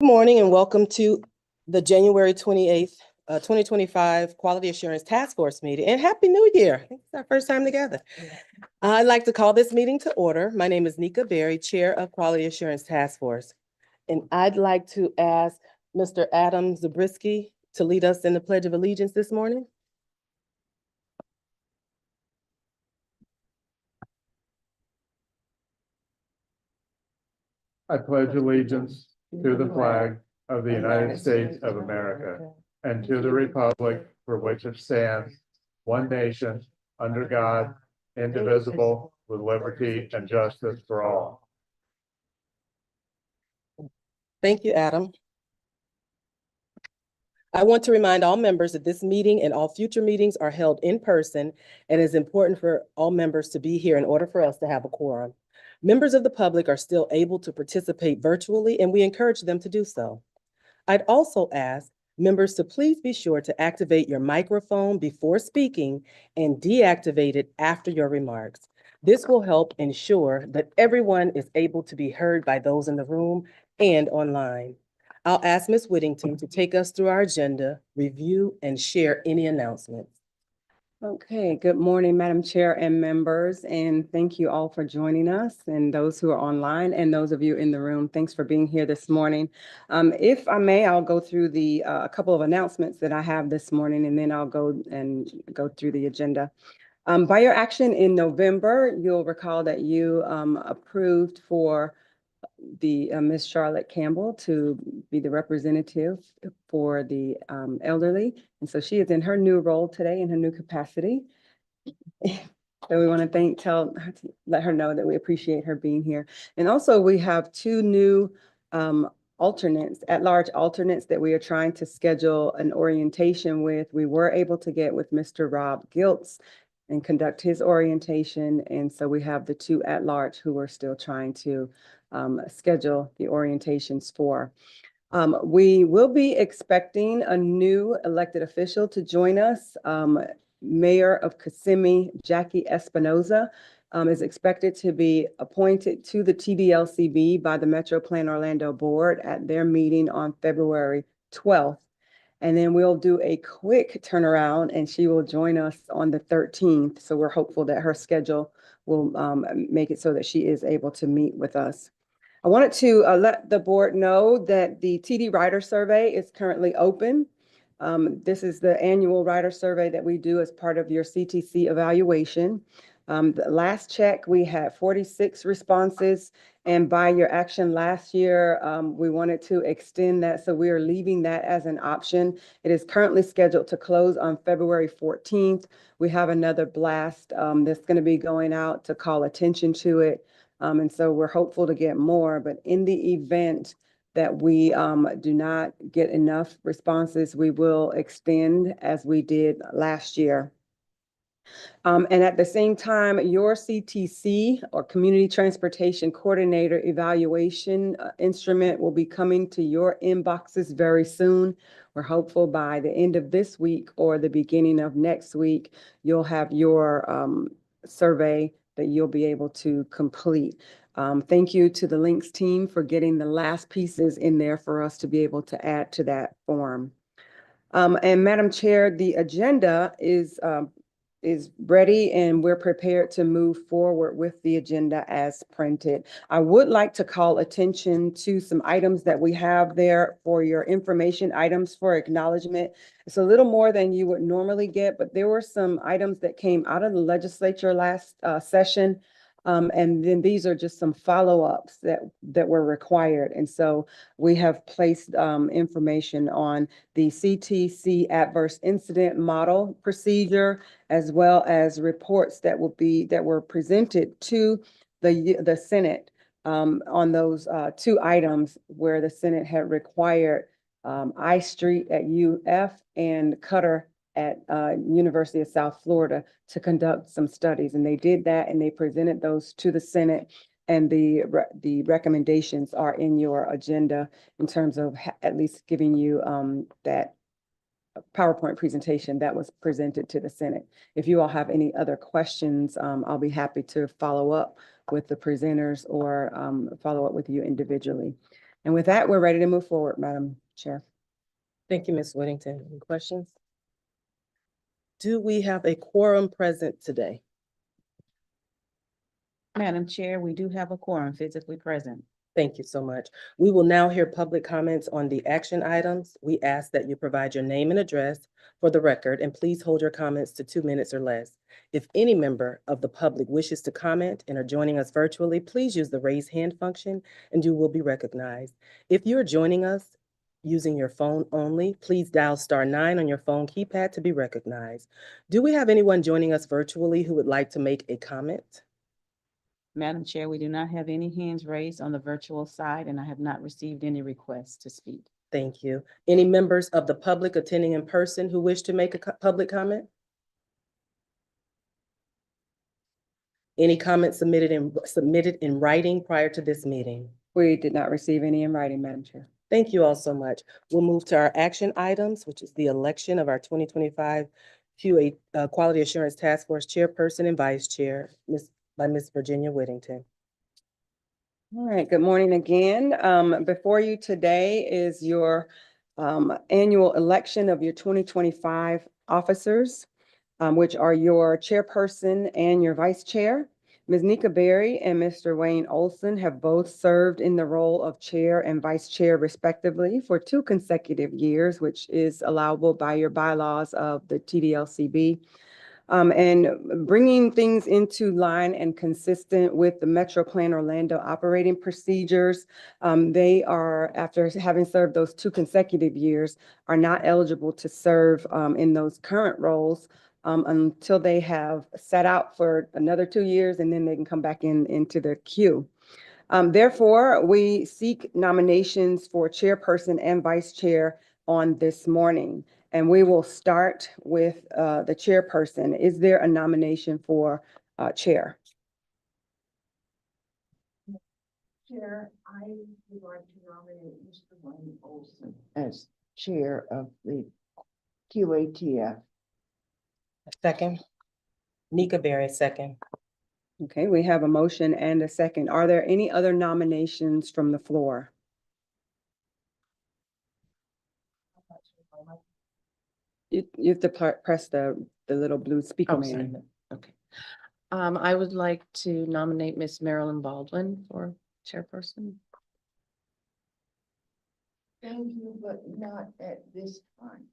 Good morning and welcome to the January 28th, 2025 Quality Assurance Task Force meeting, and Happy New Year. I think it's our first time together. I'd like to call this meeting to order. My name is Nika Berry, Chair of Quality Assurance Task Force. And I'd like to ask Mr. Adam Zabriskie to lead us in the Pledge of Allegiance this morning. I pledge allegiance to the flag of the United States of America and to the republic for which it stands, one nation, under God, indivisible, with liberty and justice for all. Thank you, Adam. I want to remind all members that this meeting and all future meetings are held in person, and it is important for all members to be here in order for us to have a quorum. Members of the public are still able to participate virtually, and we encourage them to do so. I'd also ask members to please be sure to activate your microphone before speaking and deactivate it after your remarks. This will help ensure that everyone is able to be heard by those in the room and online. I'll ask Ms. Whittington to take us through our agenda, review, and share any announcements. Okay, good morning, Madam Chair and members, and thank you all for joining us, and those who are online and those of you in the room. Thanks for being here this morning. If I may, I'll go through the a couple of announcements that I have this morning, and then I'll go through the agenda. By your action in November, you'll recall that you approved for the Ms. Charlotte Campbell to be the representative for the elderly. And so she is in her new role today in her new capacity. So we want to let her know that we appreciate her being here. And also we have two new at-large alternates that we are trying to schedule an orientation with. We were able to get with Mr. Rob Giltz and conduct his orientation. And so we have the two at-large who are still trying to schedule the orientations for. We will be expecting a new elected official to join us. Mayor of Kissimmee, Jackie Espinoza, is expected to be appointed to the TDLCB by the Metro Plan Orlando Board at their meeting on February 12th. And then we'll do a quick turnaround and she will join us on the 13th. So we're hopeful that her schedule will make it so that she is able to meet with us. I wanted to let the board know that the TD Writer Survey is currently open. This is the annual writer survey that we do as part of your CTC evaluation. The last check, we had 46 responses, and by your action last year, we wanted to extend that, so we are leaving that as an option. It is currently scheduled to close on February 14th. We have another blast that's going to be going out to call attention to it, and so we're hopeful to get more, but in the event that we do not get enough responses, we will extend as we did last year. And at the same time, your CTC or Community Transportation Coordinator evaluation instrument will be coming to your inboxes very soon. We're hopeful by the end of this week or the beginning of next week, you'll have your survey that you'll be able to complete. Thank you to the Links team for getting the last pieces in there for us to be able to add to that form. And Madam Chair, the agenda is ready and we're prepared to move forward with the agenda as printed. I would like to call attention to some items that we have there for your information, items for acknowledgement. It's a little more than you would normally get, but there were some items that came out of the legislature last session. And then these are just some follow-ups that were required. And so we have placed information on the CTC adverse incident model procedure, as well as reports that were presented to the Senate on those two items where the Senate had required I Street at UF and Cutter at University of South Florida to conduct some studies. And they did that and they presented those to the Senate, and the recommendations are in your agenda in terms of at least giving you that PowerPoint presentation that was presented to the Senate. If you all have any other questions, I'll be happy to follow up with the presenters or follow up with you individually. And with that, we're ready to move forward, Madam Chair. Thank you, Ms. Whittington. Any questions? Do we have a quorum present today? Madam Chair, we do have a quorum physically present. Thank you so much. We will now hear public comments on the action items. We ask that you provide your name and address for the record, and please hold your comments to 2 minutes or less. If any member of the public wishes to comment and are joining us virtually, please use the raise hand function and you will be recognized. If you are joining us using your phone only, please dial *9 on your phone keypad to be recognized. Do we have anyone joining us virtually who would like to make a comment? Madam Chair, we do not have any hands raised on the virtual side, and I have not received any requests to speak. Thank you. Any members of the public attending in person who wish to make a public comment? Any comments submitted in writing prior to this meeting? We did not receive any in writing, Madam Chair. Thank you all so much. We'll move to our action items, which is the election of our 2025 Quality Assurance Task Force Chairperson and Vice Chair, by Ms. Virginia Whittington. All right, good morning again. Before you today is your annual election of your 2025 officers, which are your chairperson and your vice chair. Ms. Nika Berry and Mr. Wayne Olson have both served in the role of chair and vice chair respectively for 2 consecutive years, which is allowable by your bylaws of the TDLCB. And bringing things into line and consistent with the Metro Plan Orlando operating procedures. They are, after having served those 2 consecutive years, are not eligible to serve in those current roles until they have sat out for another 2 years, and then they can come back into the queue. Therefore, we seek nominations for chairperson and vice chair on this morning. And we will start with the chairperson. Is there a nomination for chair? Chair, I would like to nominate Mr. Wayne Olson as chair of the QATF. Second. Nika Berry, second. Okay, we have a motion and a second. Are there any other nominations from the floor? You have to press the little blue speaker Oh, sorry. man. Okay. I would like to nominate Miss Marilyn Baldwin for chairperson. Thank you, but not at this time.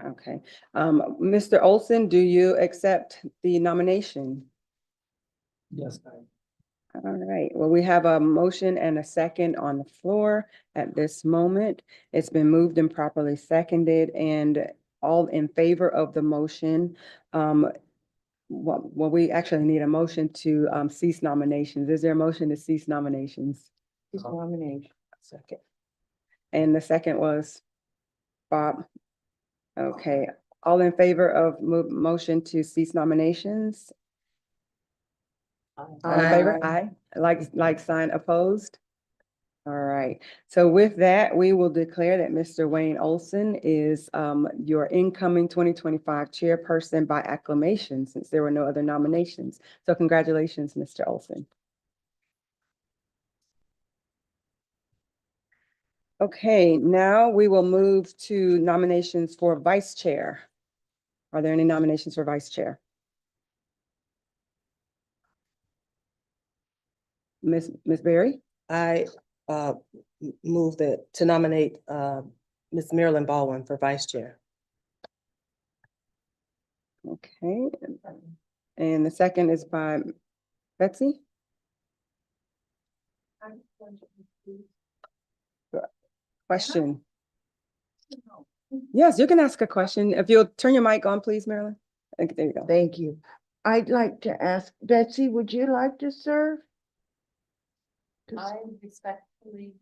Okay. Mr. Olson, do you accept the nomination? Yes. All right, well, we have a motion and a second on the floor at this moment. It's been moved and properly seconded, and all in favor of the motion. Well, we actually need a motion to cease nominations. Is there a motion to cease nominations? His nomination. Second. And the second was Bob. Okay, all in favor of motion to cease nominations? All in favor? Aye. Like sign opposed? All right, so with that, we will declare that Mr. Wayne Olson is your incoming 2025 chairperson by acclamation, since there were no other nominations. So congratulations, Mr. Olson. Okay, now we will move to nominations for vice chair. Are there any nominations for vice chair? Ms. Berry? I move to nominate Ms. Marilyn Baldwin for vice chair. Okay, and the second is by Betsy? Question. Yes, you can ask a question. If you'll turn your mic on, please, Marilyn. Okay, there you go. Thank you. I'd like to ask Betsy, would you like to serve? 'Cause- I respectfully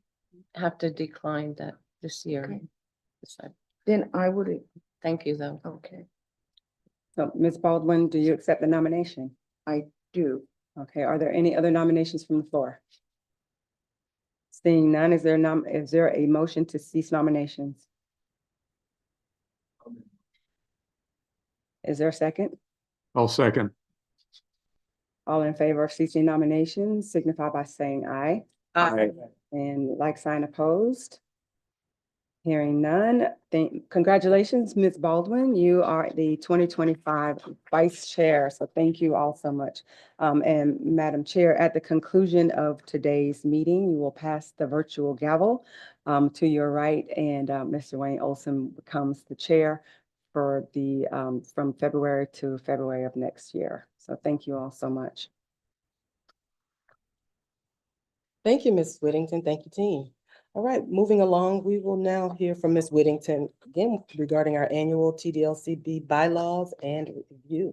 have to decline that this year. Okay. So, Then I would, thank you, though. okay, So, Ms. Baldwin, do you accept the nomination? I do. Okay, are there any other nominations from the floor? Seeing none, is there a motion to cease nominations? Is there a second? I'll second. All in favor of ceasing nominations signify by saying aye. Aye. And like sign opposed? Hearing none, congratulations, Ms. Baldwin. You are the 2025 Vice Chair, so thank you all so much. And Madam Chair, at the conclusion of today's meeting, you will pass the virtual gavel to your right, and Mr. Wayne Olson becomes the chair for the from February to February of next year. So thank you all so much. Thank you, Ms. Whittington. Thank you, team. All right, moving along, we will now hear from Ms. Whittington again regarding our annual TDLCB bylaws and review.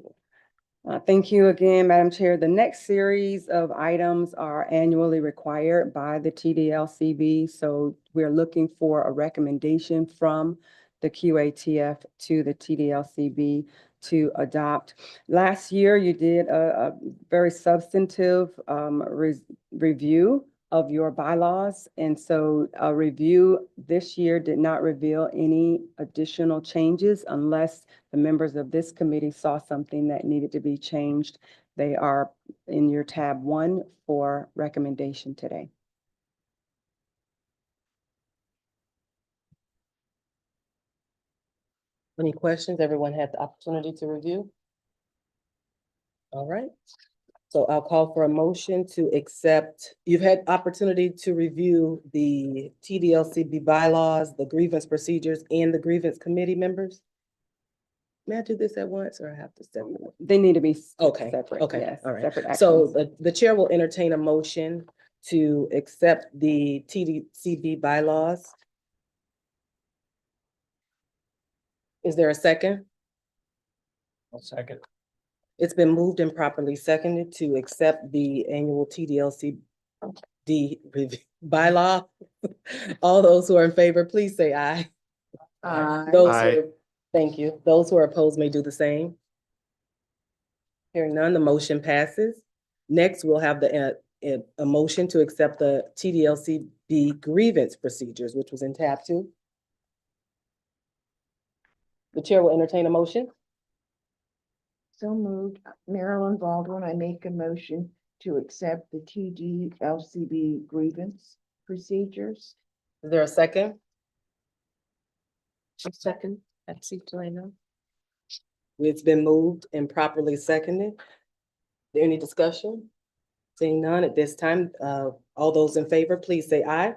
Thank you again, Madam Chair. The next series of items are annually required by the TDLCB. So we're looking for a recommendation from the QATF to the TDLCB to adopt. Last year, you did a very substantive review of your bylaws. And so a review this year did not reveal any additional changes unless the members of this committee saw something that needed to be changed. They are in your tab 1 for recommendation today. Any questions? Everyone had the opportunity to review? All right. So I'll call for a motion to accept. You've had opportunity to review the TDLCB bylaws, the grievance procedures, and the grievance committee members. May I do this at once or I have to separate? They need to be Okay, separate. okay, Yes, all right. separate So actions. the chair will entertain a motion to accept the TDCB bylaws. Is there a second? I'll second. It's been moved and properly seconded to accept the annual TDLCD review bylaw. All those who are in favor, please say aye. Those who are- Thank you. Those who are opposed may do the same. Hearing none, the motion passes. Next, we'll have a motion to accept the TDLCB grievance procedures, which was in tab 2. The chair will entertain a motion. So moved. Marilyn Baldwin, I make a motion to accept the TDLCB grievance procedures. Is there a second? Second, Betsy Delano. It's been moved and properly seconded. Any discussion? Seeing none at this time, all those in favor, please say aye.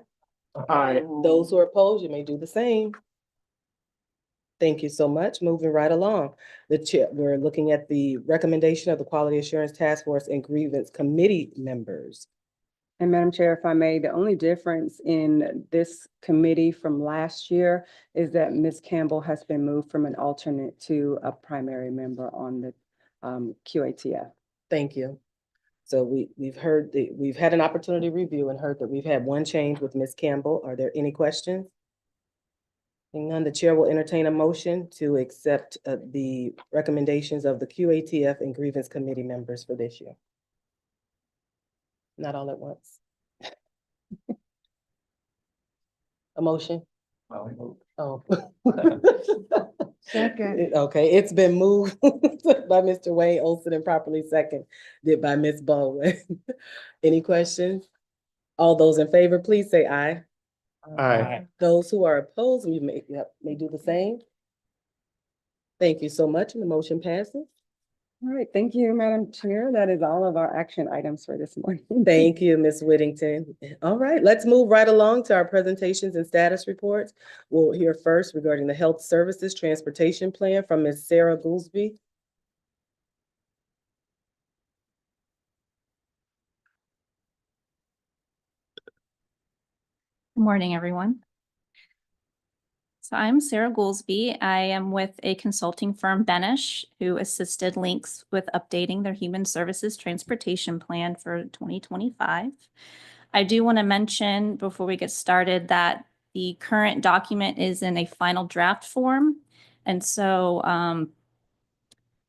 Aye. Those who are opposed, you may do the same. Thank you so much. Moving right along. We're looking at the recommendation of the Quality Assurance Task Force and Grievance Committee members. And Madam Chair, if I may, the only difference in this committee from last year is that Ms. Campbell has been moved from an alternate to a primary member on the QATF. Thank you. So we've had an opportunity to review and heard that we've had one change with Ms. Campbell. Are there any questions? Seeing none, the chair will entertain a motion to accept the recommendations of the QATF and Grievance Committee members for this year. Not all at once. A motion? Oh. Second. Okay, it's been moved by Mr. Wayne Olson and properly seconded by Ms. Baldwin. Any questions? All those in favor, please say aye. Aye. Those who are opposed, you may do the same. Thank you so much, and the motion passes. All right, thank you, Madam Chair. That is all of our action items for this morning. Thank you, Ms. Whittington. All right, let's move right along to our presentations and status reports. We'll hear first regarding the Health Services Transportation Plan from Ms. Sarah Goolsby. Good morning, everyone. So I'm Sarah Goolsby. I am with a consulting firm, Benish, who assisted Links with updating their Human Services Transportation Plan for 2025. I do want to mention before we get started that the current document is in a final draft form. And so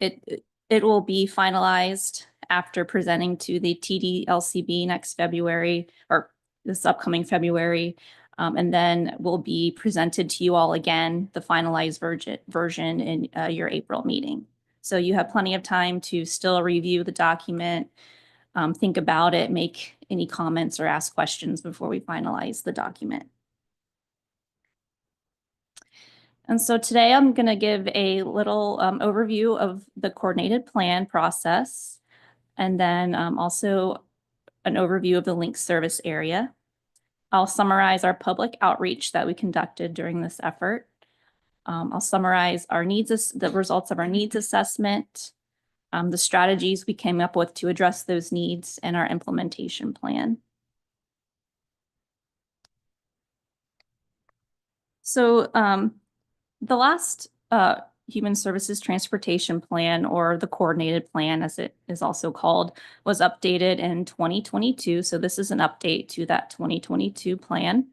it will be finalized after presenting to the TDLCB next February or this upcoming February. And then will be presented to you all again, the finalized version in your April meeting. So you have plenty of time to still review the document think about it, make any comments or ask questions before we finalize the document. And so today I'm going to give a little overview of the coordinated plan process, and then also an overview of the link service area. I'll summarize our public outreach that we conducted during this effort. I'll summarize our the results of our needs assessment, the strategies we came up with to address those needs, and our implementation plan. So the last Human Services Transportation Plan, or the Coordinated Plan as it is also called, was updated in 2022. So this is an update to that 2022 plan.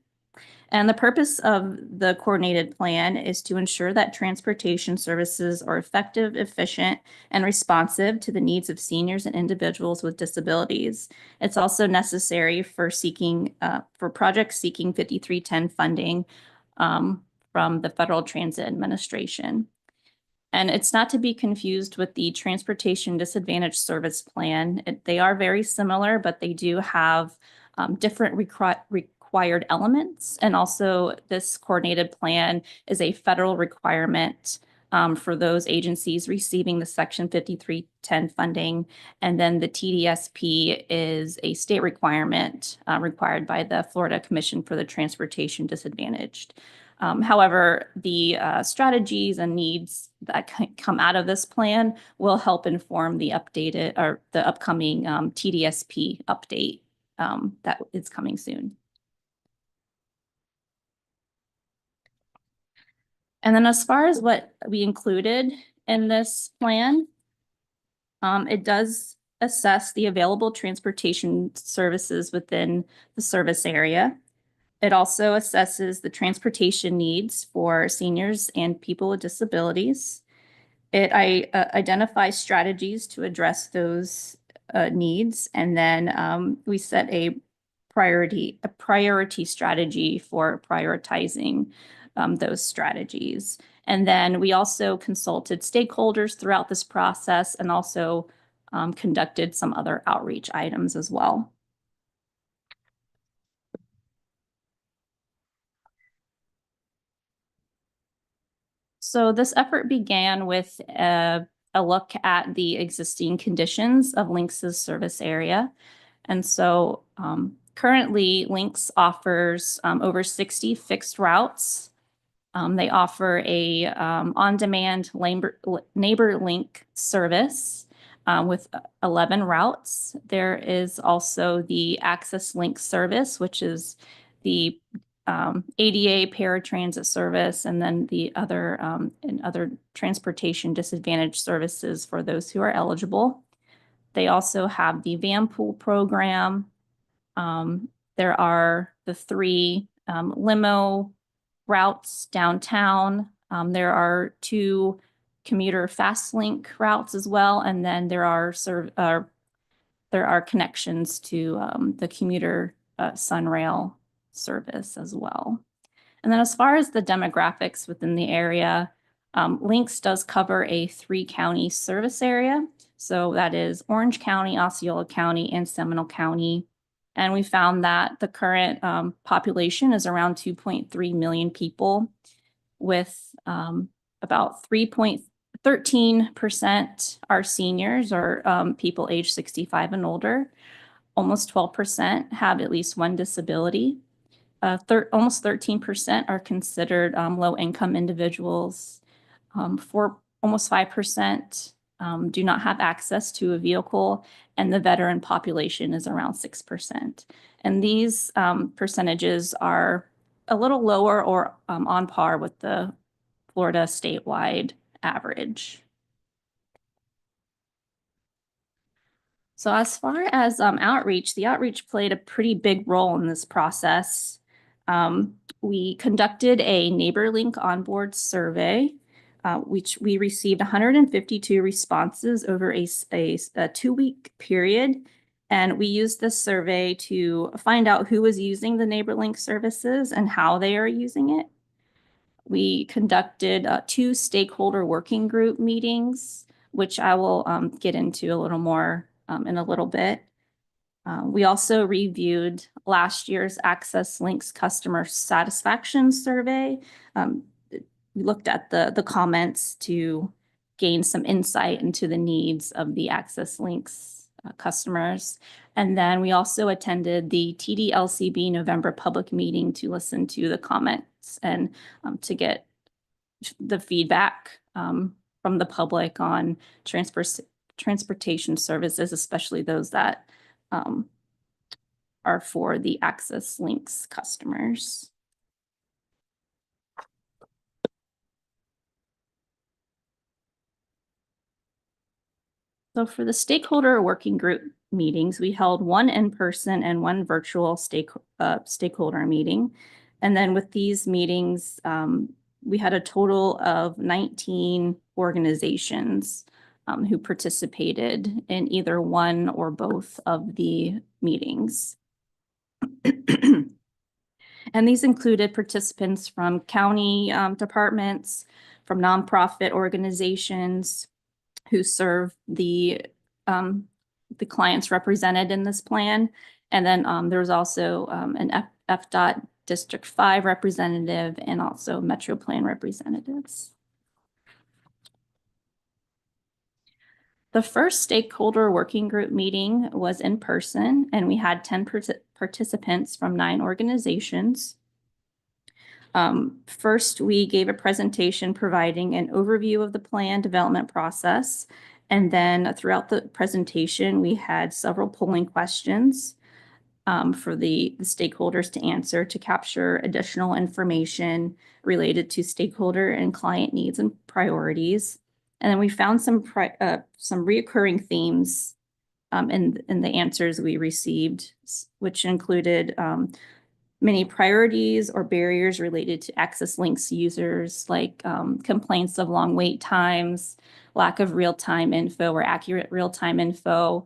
And the purpose of the coordinated plan is to ensure that transportation services are effective, efficient, and responsive to the needs of seniors and individuals with disabilities. It's also necessary for projects seeking 5310 funding from the Federal Transit Administration. And it's not to be confused with the Transportation Disadvantaged Service Plan. They are very similar, but they do have different required elements. And also this coordinated plan is a federal requirement for those agencies receiving the Section 5310 funding. And then the TDSP is a state requirement required by the Florida Commission for the Transportation Disadvantaged. However, the strategies and needs that come out of this plan will help inform the updated or the upcoming TDSP update that is coming soon. And then as far as what we included in this plan, it does assess the available transportation services within the service area. It also assesses the transportation needs for seniors and people with disabilities. It identifies strategies to address those needs, and then we set a priority strategy for prioritizing those strategies. And then we also consulted stakeholders throughout this process and also conducted some other outreach items as well. So this effort began with a look at the existing conditions of Lynx's service area. And so currently Lynx offers over 60 fixed routes. They offer a on-demand neighbor link service with 11 routes. There is also the Access Link service, which is the ADA paratransit service, and then the other and other transportation disadvantaged services for those who are eligible. They also have the van pool program. There are the 3 limo routes downtown. There are 2 commuter fast link routes as well, and then there are connections to the commuter Sunrail service as well. And then as far as the demographics within the area, Lynx does cover a 3-county service area. So that is Orange County, Osceola County, and Seminole County. And we found that the current population is around 2.3 million people, with about 3.13% are seniors or people age 65 and older. Almost 12% have at least one disability. Almost 13% are considered low-income individuals. Almost 5% do not have access to a vehicle, and the veteran population is around 6%. And these percentages are a little lower or on par with the Florida statewide average. So as far as outreach, the outreach played a pretty big role in this process. We conducted a NeighborLink onboard survey, which we received 152 responses over a 2-week period. And we used this survey to find out who was using the NeighborLink services and how they are using it. We conducted 2 stakeholder working group meetings, which I will get into a little more in a little bit. We also reviewed last year's Access Links customer satisfaction survey. We looked at the comments to gain some insight into the needs of the Access Links customers. And then we also attended the TDLCB November public meeting to listen to the comments and to get the feedback from the public on transportation services, especially those that are for the Access Links customers. So for the stakeholder working group meetings, we held one in-person and one virtual stakeholder meeting. And then with these meetings, we had a total of 19 organizations who participated in either one or both of the meetings. And these included participants from county departments, from nonprofit organizations who serve the clients represented in this plan. And then there was also an FDOT District 5 representative and also Metro Plan representatives. The first stakeholder working group meeting was in person, and we had 10 participants from 9 organizations. First, we gave a presentation providing an overview of the plan development process. And then throughout the presentation, we had several polling questions for the stakeholders to answer to capture additional information related to stakeholder and client needs and priorities. And then we found some reoccurring themes in the answers we received, which included many priorities or barriers related to Access Links users, like complaints of long wait times, lack of real-time info or accurate real-time info,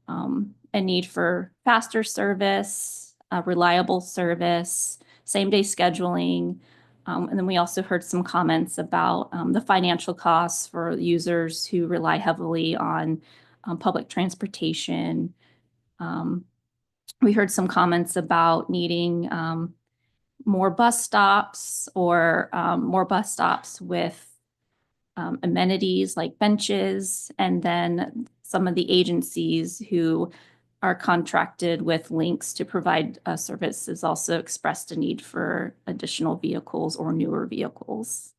a need for faster service, reliable service, same-day scheduling. And then we also heard some comments about the financial costs for users who rely heavily on public transportation. We heard some comments about needing more bus stops or more bus stops with amenities like benches, and then some of the agencies who are contracted with Links to provide services also expressed a need for additional vehicles or newer vehicles.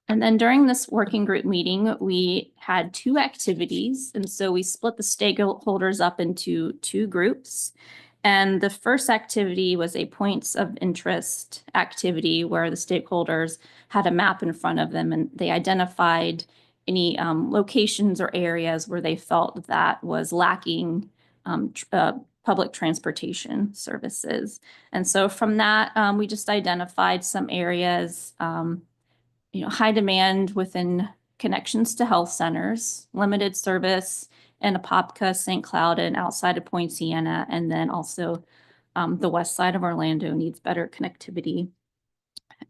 And then during this working group meeting, we had 2 activities. And so we split the stakeholders up into 2 groups. And the first activity was a points of interest activity where the stakeholders had a map in front of them and they identified any locations or areas where they felt that was lacking public transportation services. And so from that, we just identified some areas, high demand within connections to health centers, limited service in Apopka, St. Cloud, and outside of Point Siena, and then also the west side of Orlando needs better connectivity.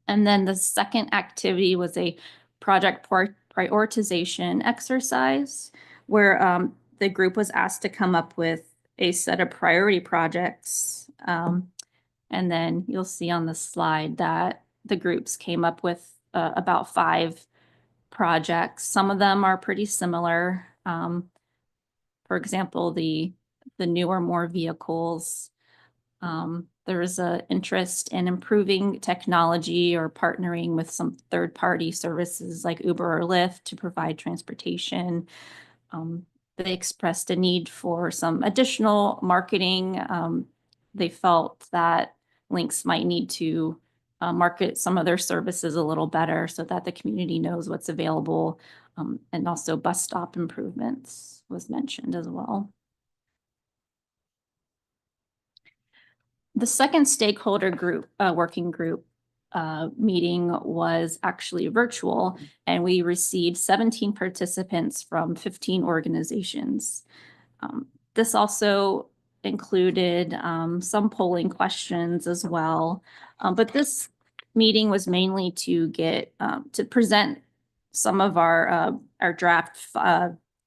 And then the second activity was a project prioritization exercise where the group was asked to come up with a set of priority projects. And then you'll see on the slide that the groups came up with about 5 projects. Some of them are pretty similar. For example, the newer, more vehicles. There is an interest in improving technology or partnering with some third-party services like Uber or Lyft to provide transportation. They expressed a need for some additional marketing. They felt that Links might need to market some of their services a little better so that the community knows what's available. And also bus stop improvements was mentioned as well. The second stakeholder group, working group meeting was actually virtual, and we received 17 participants from 15 organizations. This also included some polling questions as well, but this meeting was mainly to get to present some of our draft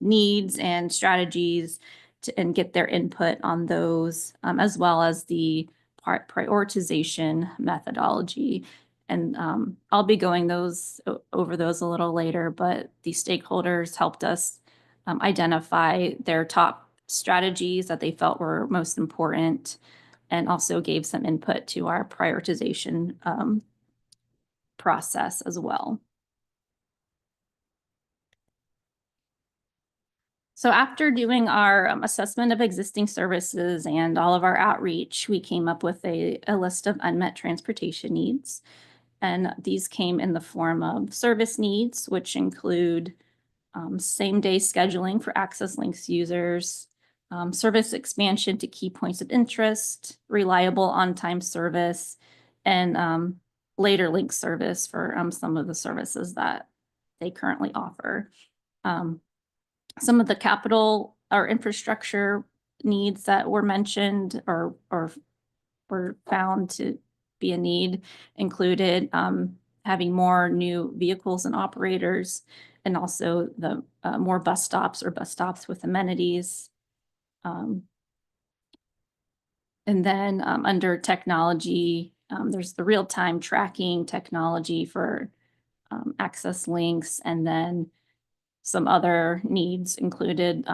needs and strategies and get their input on those, as well as the prioritization methodology. And I'll be going over those a little later, but the stakeholders helped us identify their top strategies that they felt were most important, and also gave some input to our prioritization process as well. So after doing our assessment of existing services and all of our outreach, we came up with a list of unmet transportation needs. And these came in the form of service needs, which include same-day scheduling for Access Links users, service expansion to key points of interest, reliable on-time service, and later link service for some of the services that they currently offer. Some of the capital or infrastructure needs that were mentioned or were found to be a need included having more new vehicles and operators, and also the more bus stops or bus stops with amenities. And then under technology, there's the real-time tracking technology for Access Links, and then some other needs included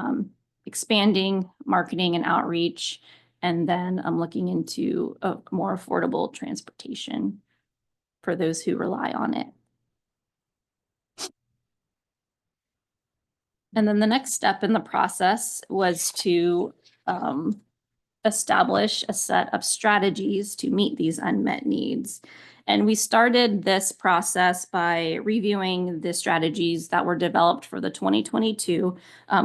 expanding marketing and outreach, and then looking into a more affordable transportation for those who rely on it. And then the next step in the process was to establish a set of strategies to meet these unmet needs. And we started this process by reviewing the strategies that were developed for the 2022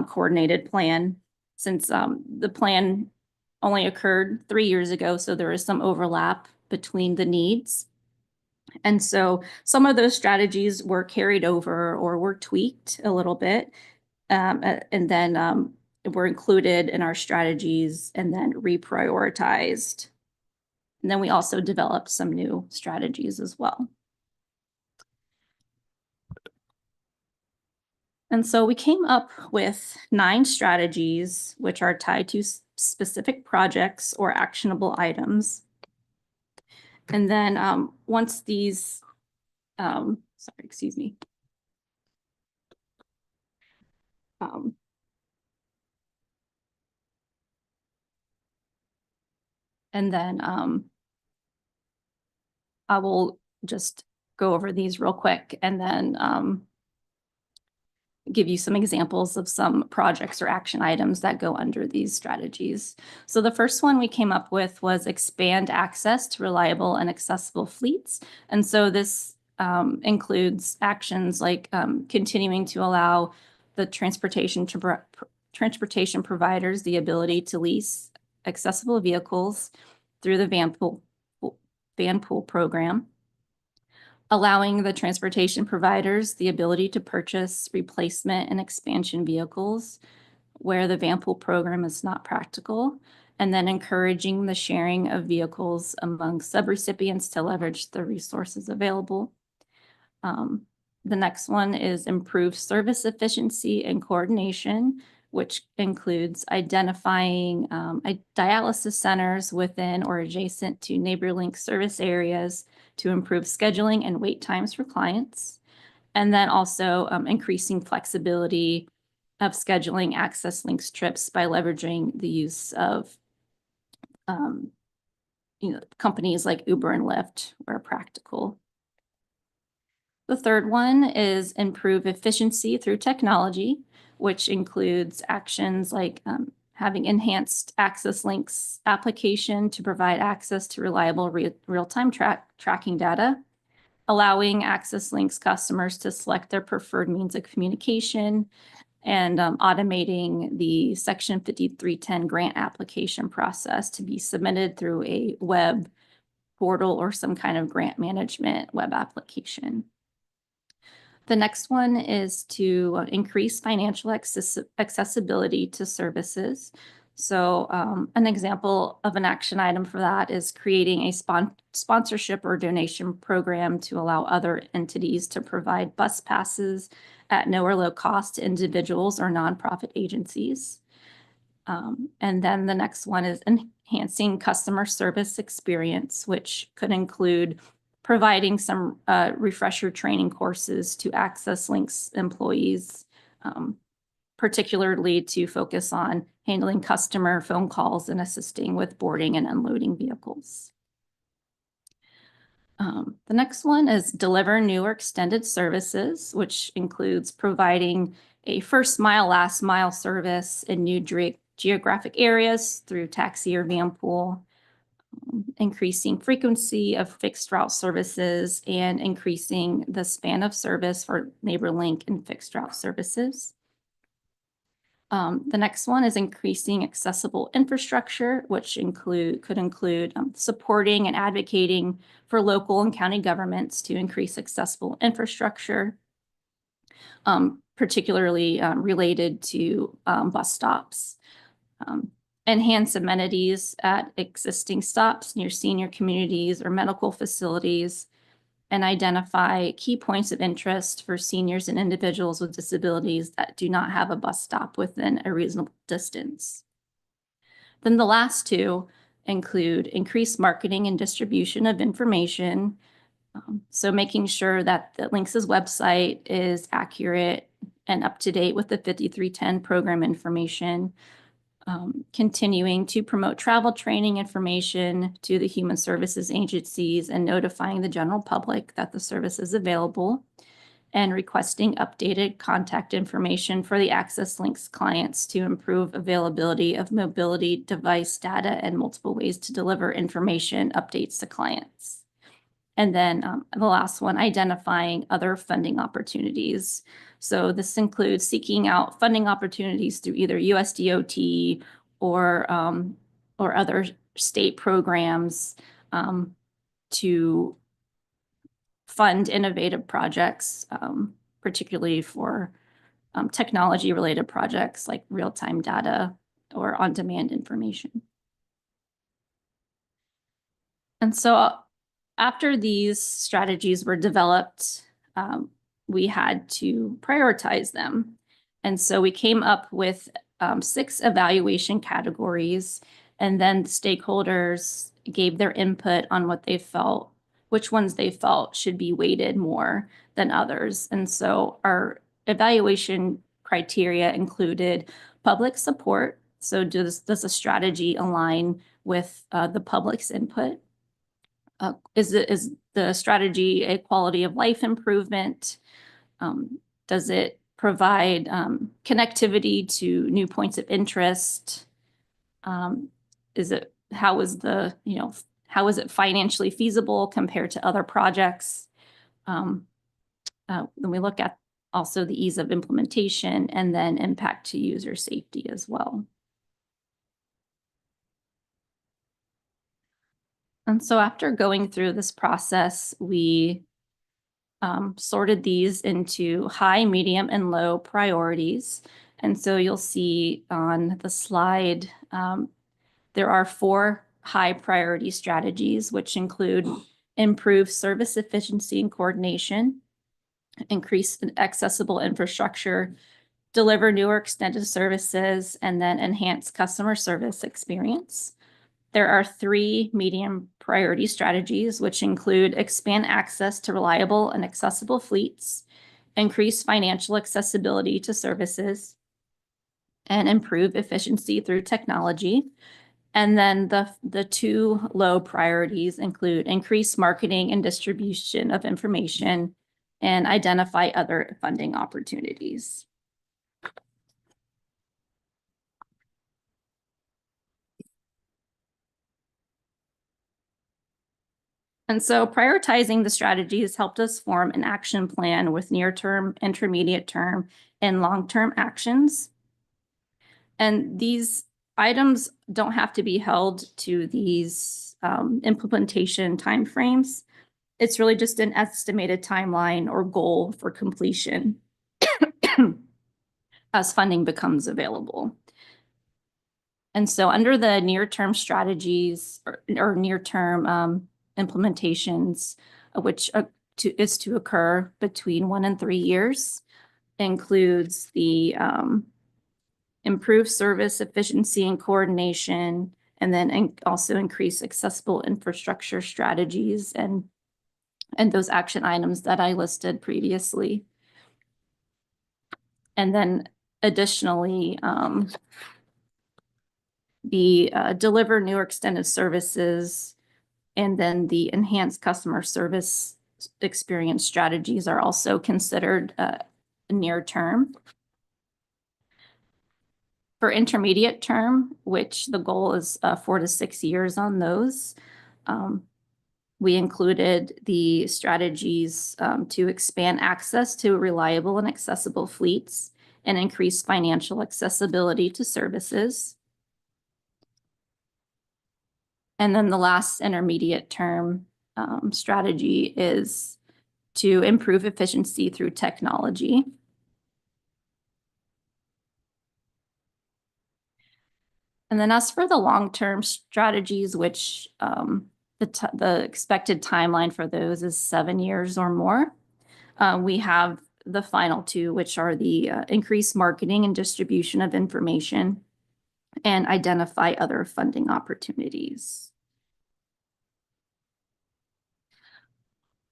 coordinated plan, since the plan only occurred 3 years ago, so there is some overlap between the needs. And so some of those strategies were carried over or were tweaked a little bit, and then were included in our strategies and then reprioritized. And then we also developed some new strategies as well. And so we came up with 9 strategies, which are tied to specific projects or actionable items. And then once these, excuse me. And then I will just go over these real quick and then give you some examples of some projects or action items that go under these strategies. So the first one we came up with was expand access to reliable and accessible fleets. And so this includes actions like continuing to allow the transportation providers the ability to lease accessible vehicles through the van pool program, allowing the transportation providers the ability to purchase replacement and expansion vehicles where the van pool program is not practical, and then encouraging the sharing of vehicles among subrecipients to leverage the resources available. The next one is improve service efficiency and coordination, which includes identifying dialysis centers within or adjacent to NeighborLink service areas to improve scheduling and wait times for clients. And then also increasing flexibility of scheduling Access Links trips by leveraging the use of companies like Uber and Lyft where practical. The third one is improve efficiency through technology, which includes actions like having enhanced Access Links application to provide access to reliable real-time tracking data, allowing Access Links customers to select their preferred means of communication, and automating the Section 5310 grant application process to be submitted through a web portal or some kind of grant management web application. The next one is to increase financial accessibility to services. So an example of an action item for that is creating a sponsorship or donation program to allow other entities to provide bus passes at no or low cost to individuals or nonprofit agencies. And then the next one is enhancing customer service experience, which could include providing some refresher training courses to Access Links employees, particularly to focus on handling customer phone calls and assisting with boarding and unloading vehicles. The next one is deliver new or extended services, which includes providing a first mile, last mile service in new geographic areas through taxi or van pool, increasing frequency of fixed route services, and increasing the span of service for NeighborLink and fixed route services. The next one is increasing accessible infrastructure, which could include supporting and advocating for local and county governments to increase accessible infrastructure, particularly related to bus stops. Enhance amenities at existing stops near senior communities or medical facilities, and identify key points of interest for seniors and individuals with disabilities that do not have a bus stop within a reasonable distance. Then the last two include increased marketing and distribution of information. So making sure that the Links' website is accurate and up to date with the 5310 program information. Continuing to promote travel training information to the human services agencies and notifying the general public that the service is available, and requesting updated contact information for the Access Links clients to improve availability of mobility device data and multiple ways to deliver information updates to clients. And then the last one, identifying other funding opportunities. So this includes seeking out funding opportunities through either USDOT or other state programs to fund innovative projects, particularly for technology-related projects like real-time data or on-demand information. And so after these strategies were developed, we had to prioritize them. And so we came up with 6 evaluation categories, and then the stakeholders gave their input on what they felt, which ones they felt should be weighted more than others. And so our evaluation criteria included public support. So does a strategy align with the public's input? Is the strategy a quality of life improvement? Does it provide connectivity to new points of interest? How is it financially feasible compared to other projects? Then we look at also the ease of implementation and then impact to user safety as well. And so after going through this process, we sorted these into high, medium, and low priorities. And so you'll see on the slide, there are 4 high priority strategies, which include improve service efficiency and coordination, increase accessible infrastructure, deliver newer extended services, and then enhance customer service experience. There are 3 medium priority strategies, which include expand access to reliable and accessible fleets, increase financial accessibility to services, and improve efficiency through technology. And then the 2 low priorities include increase marketing and distribution of information and identify other funding opportunities. And so prioritizing the strategies helped us form an action plan with near-term, intermediate term, and long-term actions. And these items don't have to be held to these implementation timeframes. It's really just an estimated timeline or goal for completion as funding becomes available. And so under the near-term strategies or near-term implementations, which is to occur between 1 and 3 years, includes the improved service efficiency and coordination, and then also increase accessible infrastructure strategies and those action items that I listed previously. And then additionally, the deliver new or extended services, and then the enhanced customer service experience strategies are also considered near term. For intermediate term, which the goal is 4 to 6 years on those, we included the strategies to expand access to reliable and accessible fleets and increase financial accessibility to services. And then the last intermediate term strategy is to improve efficiency through technology. And then as for the long-term strategies, which the expected timeline for those is 7 years or more, we have the final two, which are the increased marketing and distribution of information and identify other funding opportunities.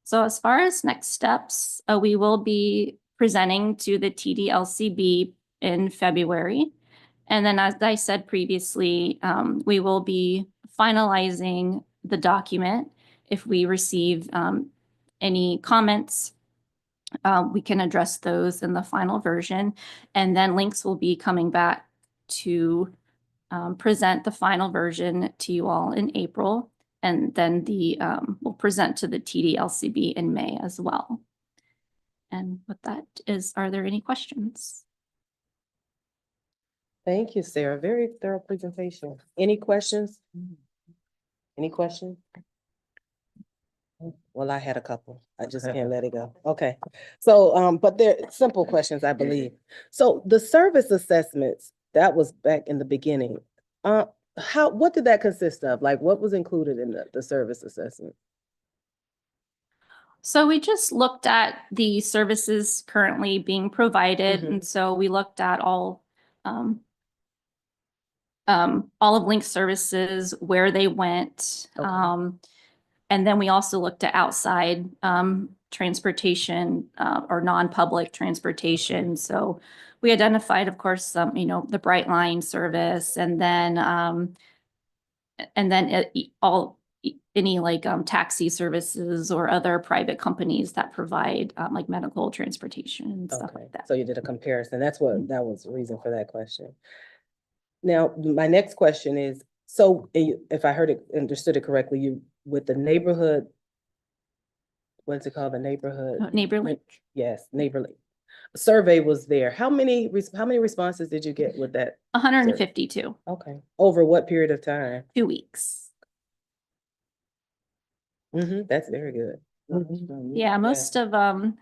So as far as next steps, we will be presenting to the TDLCB in February. And then, as I said previously, we will be finalizing the document. If we receive any comments, we can address those in the final version. And then Links will be coming back to present the final version to you all in April. And then we'll present to the TDLCB in May as well. And with that are there any questions? Thank you, Sarah. Very thorough presentation. Any questions? Any questions? Well, I had a couple. I just can't let it go. Okay. So, but they're simple questions, I believe. So the service assessments, that was back in the beginning. What did that consist of? Like, what was included in the service assessment? So we just looked at the services currently being provided. And so we looked at all of Link's services, where they went. Okay. And then we also looked at outside transportation or non-public transportation. So we identified, of course, some, the Brightline service, and then any like taxi services or other private companies that provide like medical transportation and stuff Okay. like that. So you did a comparison. That was the reason for that question. Now, my next question is, so if I understood it correctly, you, with the neighborhood, what's it called? The neighborhood? Neighborly. Yes, neighborly. Survey was there. How many responses did you get with that? 152. Okay. Over what period of time? 2 weeks. That's very good. Yeah, most of them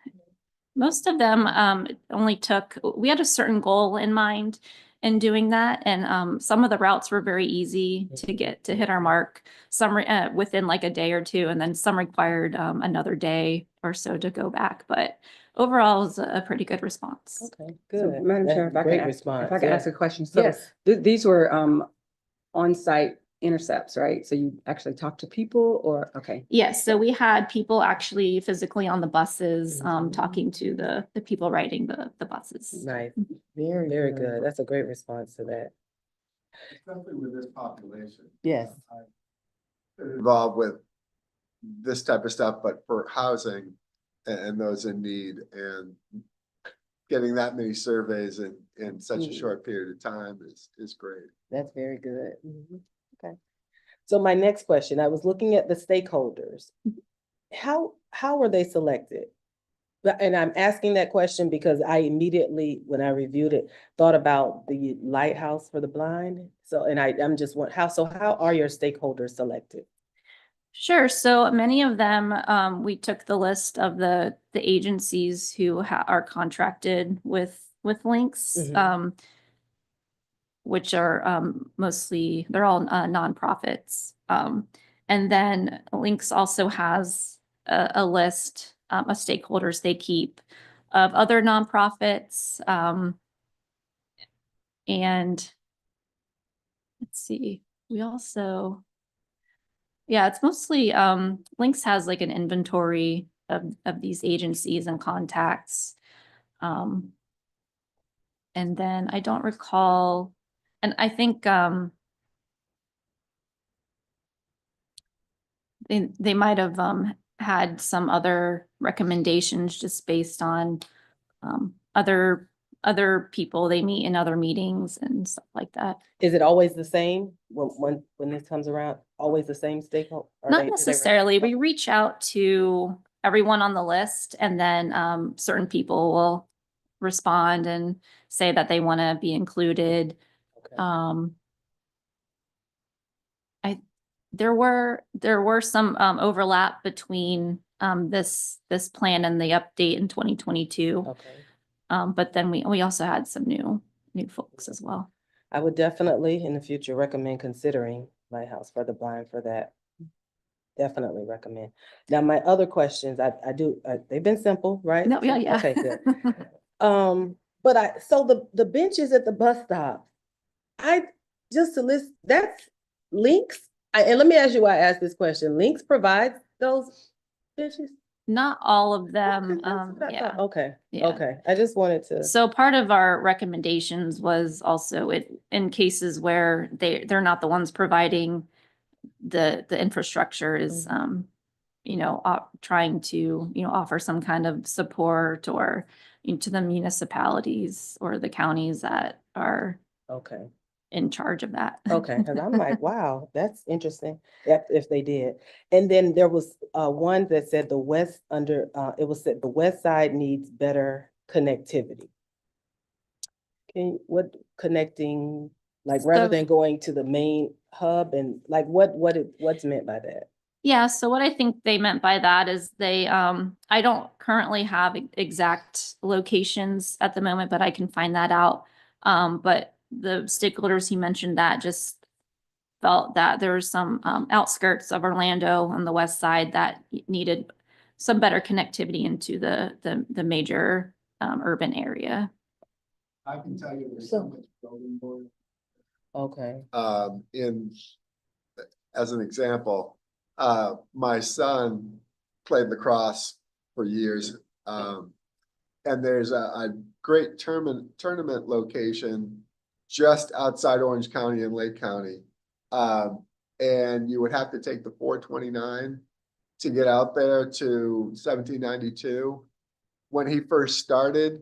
only took, we had a certain goal in mind in doing that. And some of the routes were very easy to hit our mark, some within like a day or two, and then some required another day or so to go back. But overall, it was a pretty good response. Okay, So, good. Madam Chair, Great response. if I could Yeah. ask a question. So Yes. these were on-site intercepts, right? So you actually talked to people, or, okay. Yes, so we had people actually physically on the buses talking to the people riding the buses. Nice. Very, Very good. That's a great response to that. Especially with this population. Yes. Involved with this type of stuff, but for housing and those in need, and getting that many surveys in such a short period of time is great. That's very good. Okay. So my next question, I was looking at the stakeholders. How were they selected? And I'm asking that question because I immediately, when I reviewed it, thought about the Lighthouse for the Blind. So, and I'm just how are your stakeholders selected? Sure. So many of them, we took the list of the agencies who are contracted with Links. which are mostly, they're all nonprofits. And then Links also has a list of stakeholders they keep of other nonprofits. And let's see, we also, yeah, it's mostly, Links has like an inventory of these agencies and contacts. And then I don't recall, and I think, they might have, had some other recommendations just based on, other people they meet in other meetings and stuff like that. Is it always the same when this comes around? Always the same stakeholder? Or Not do they- necessarily. We reach out to everyone on the list and then certain people will respond and say that they want to be included. Okay. There were some overlap between this plan and the update in 2022. Okay. But then we also had some new folks as well. I would definitely in the future recommend considering Lighthouse for the Blind for that. Definitely recommend. Now, my other questions, I do, they've been simple, right? No, yeah. Okay, good. But so the benches at the bus stop, just to list, that's Links. And let me ask you why I asked this question. Links provides those benches? Not all of them, Okay, that's what I yeah. thought. Okay, Yeah. okay. I just wanted to. So part of our recommendations was also in cases where they're not the ones providing the infrastructure is, trying to, offer some kind of support or to the municipalities or the counties that are Okay. in charge of that. Okay, because I'm like, wow, that's interesting, if they did. And then there was one that said it was said the west side needs better connectivity. What connecting, like rather So- than going to the main hub and like what's meant by that? Yeah, so what I think they meant by that is I don't currently have exact locations at the moment, but I can find that out. But the stakeholders he mentioned that just felt that there was some outskirts of Orlando on the west side that needed some better connectivity into the major urban area. I can tell you there's so much building going. Okay, As an example, my son played lacrosse for years. And there's a great tournament location just outside Orange County and Lake County. And you would have to take the 429 to get out there to 1792. When he first started,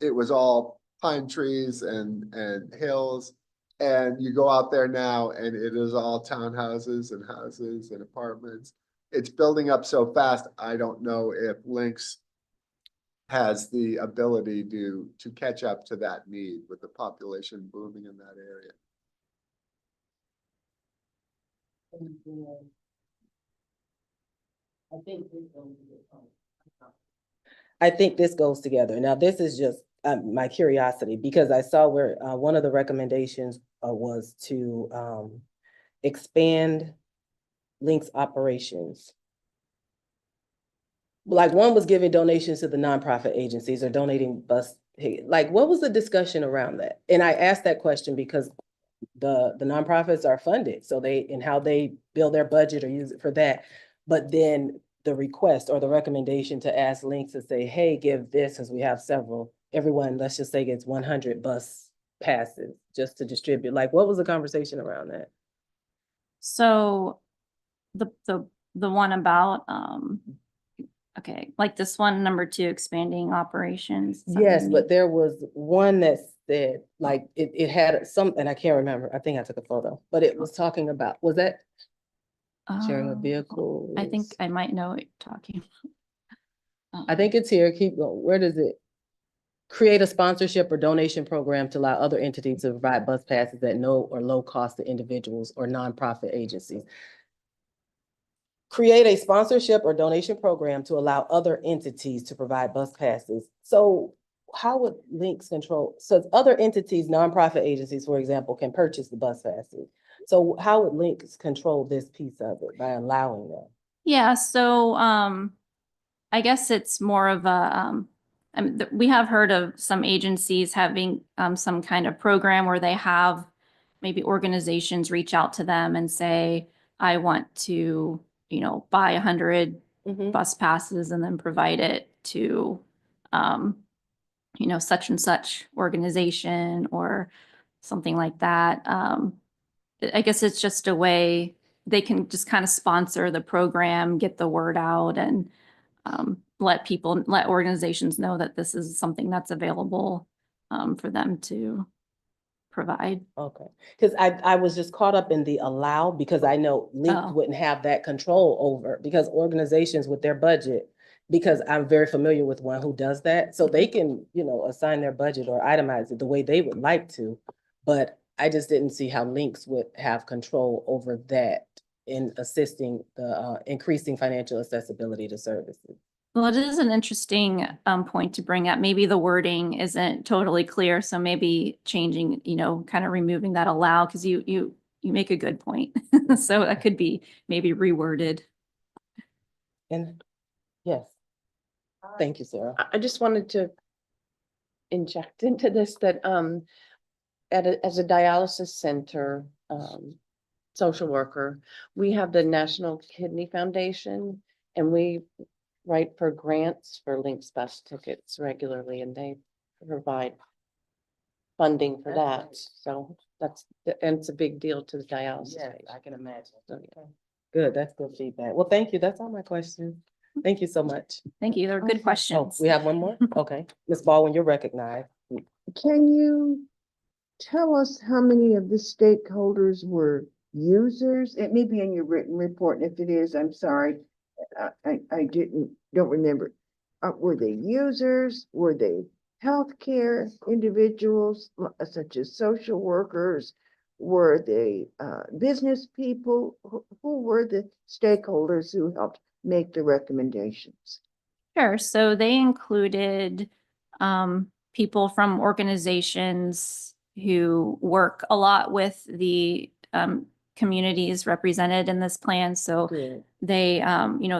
it was all pine trees and hills. And you go out there now and it is all townhouses and houses and apartments. It's building up so fast. I don't know if Lynx has the ability to catch up to that need with the population booming in that area. I think this goes together. Now, this is just my curiosity because I saw where one of the recommendations was to expand Link's operations. Like one was giving donations to the nonprofit agencies or donating bus, like what was the discussion around that? And I asked that question because the nonprofits are funded, so how they build their budget or use it for that. But then the request or the recommendation to ask Links to say, hey, give this, as we have several, everyone, let's just say gets 100 bus passes just to distribute. Like, what was the conversation around that? So the one about okay, like this one, number 2, expanding operations. Is that what Yes, you but mean? there was one that said, like, it had some, and I can't remember, I think I took a photo, but it was talking about, was that sharing a Oh, vehicle? I think I might know what you're talking about. I think it's here, keep going, where does it? Create a sponsorship or donation program to allow other entities to provide bus passes at no or low cost to individuals or nonprofit agencies. Create a sponsorship or donation program to allow other entities to provide bus passes. So how would links control, so other entities, nonprofit agencies, for example, can purchase the bus passes. So how would links control this piece of it by allowing them? Yeah, so I guess it's more of a we have heard of some agencies having some kind of program where they have maybe organizations reach out to them and say, I want to, buy 100 Mhm. bus passes and then provide it to such and such organization or something like that. I guess it's just a way they can just kind of sponsor the program, get the word out, and let organizations know that this is something that's available for them to provide. Okay, because I was just caught up in the allow, because I know Link Oh. wouldn't have that control over, because organizations with their budget, because I'm very familiar with one who does that, so they can, assign their budget or itemize it the way they would like to. But I just didn't see how Links would have control over that in assisting the increasing financial accessibility to services. Well, it is an interesting point to bring up. Maybe the wording isn't totally clear, so maybe changing, kind of removing that allow, because you make a good point. So that could be maybe reworded. And yes, thank you, Sarah. I just wanted to inject into this that, as a dialysis center, social worker, we have the National Kidney Foundation, and we write for grants for Lynx bus tickets regularly, and they provide funding for That's that. nice. So and it's a big deal to the dialysis. Yes, patient. I can imagine. So, yeah. Good, that's good feedback. Well, thank you. That's all my questions. Thank you so much. Thank you. They're good Okay. Oh, questions. we have one more? Okay. Ms. Baldwin, you're recognized. Can you tell us how many of the stakeholders were users? It may be in your written report, and if it is, I'm sorry. I don't remember. Were they users? Were they healthcare individuals such as social workers? Were they business people? Who were the stakeholders who helped make the recommendations? Sure. So they included people from organizations who work a lot with the communities represented in this plan. So Good. they,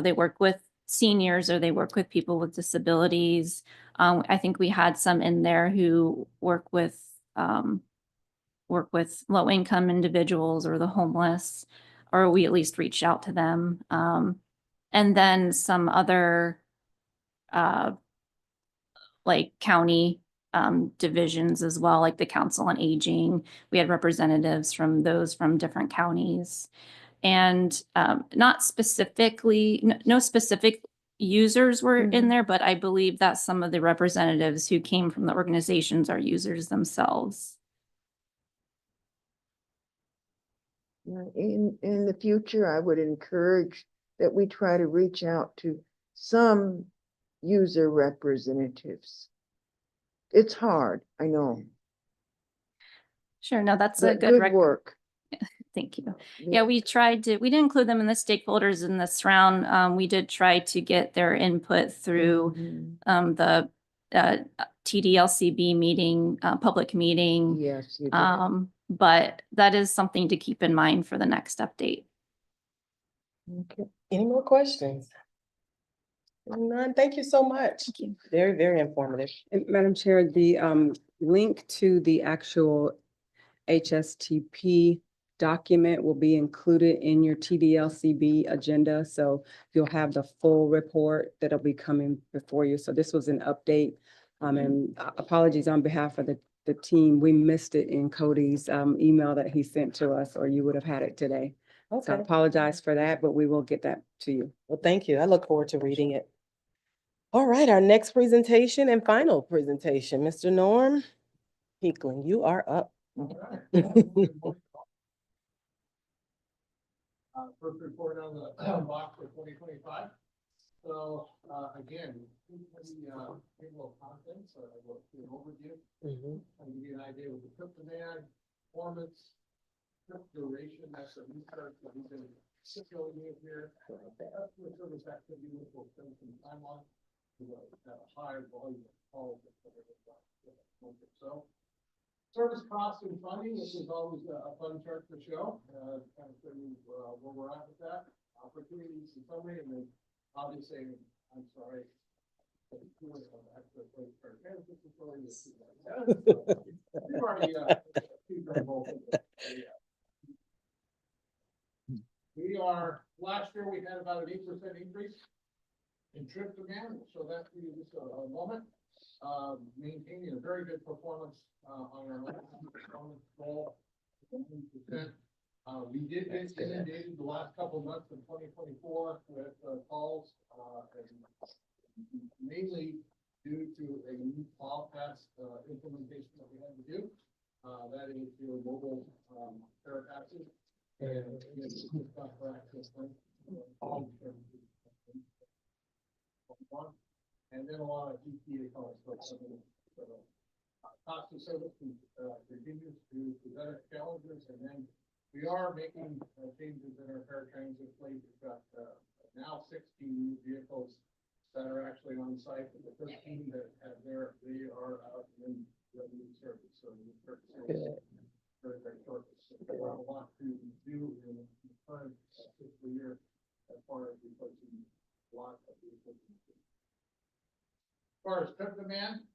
they work with seniors or they work with people with disabilities. I think we had some in there who work with low income individuals or the homeless, or we at least reached out to them. And then some other like county divisions as well, like the Council on Aging. We had representatives from different counties. And not specifically, no specific users were in there, but I believe that some of the representatives who came from the organizations are users themselves. In the future, I would encourage that we try to reach out to some user representatives. It's hard, I know, Sure, no, that's a but good good work. Thank you. Yeah, we didn't include them in the stakeholders in this round. We did try to get their input through the TDLCB meeting, public meeting. Yes, you did. But that is something to keep in mind for the next update. Okay. Any more questions? None. Thank you so much. Thank you. Very, very informative. And Madam Chair, the link to the actual HSTP document will be included in your TDLCB agenda. So you'll have the full report that'll be coming before you. So this was an update. And apologies on behalf of the team. We missed it in Cody's email that he sent to us, or you would have had it today. So I Okay. apologize for that, but we will get that to you. Well, thank you. I look forward to reading it. All right, our next presentation and final presentation, Mr. Norm Peakling, you are up. First report on the box for 2025. So, again, the table of contents, I will do an overview. I'll give you an idea of the trip demand, performance, trip duration, that's the research that we've been circulating here. Service activity, which we'll spend some time on. Have a high volume of calls. So service costs and funding, this is always a fun chart to show, kind of showing you where we're at with that, opportunities and summary, and then obviously, I'm sorry. We've already, achieved our goal. We are, last year, we had about an 8% increase in trip demand, so that for you just a moment. Maintaining a very good performance, on our performance goal. 10%. We did get inundated the last couple of months of 2024 with, calls, and mainly due to a new call pass, implementation that we had to do. That is your mobile, fare passes. And it's not for access point. And then a lot of ETA calls. Cost of service continues to present challenges, and then we are making changes in our fare transit fleet. We've got now 16 new vehicles that are actually on site, and the 13 that have they are out in revenue service. So the service very, very short. So we have a lot to do in the current fiscal year as far as replacing a lot of vehicles. As far as trip demand,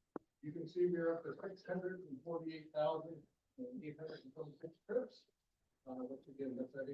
you can see we're up to 648,826 trips, which again, that's at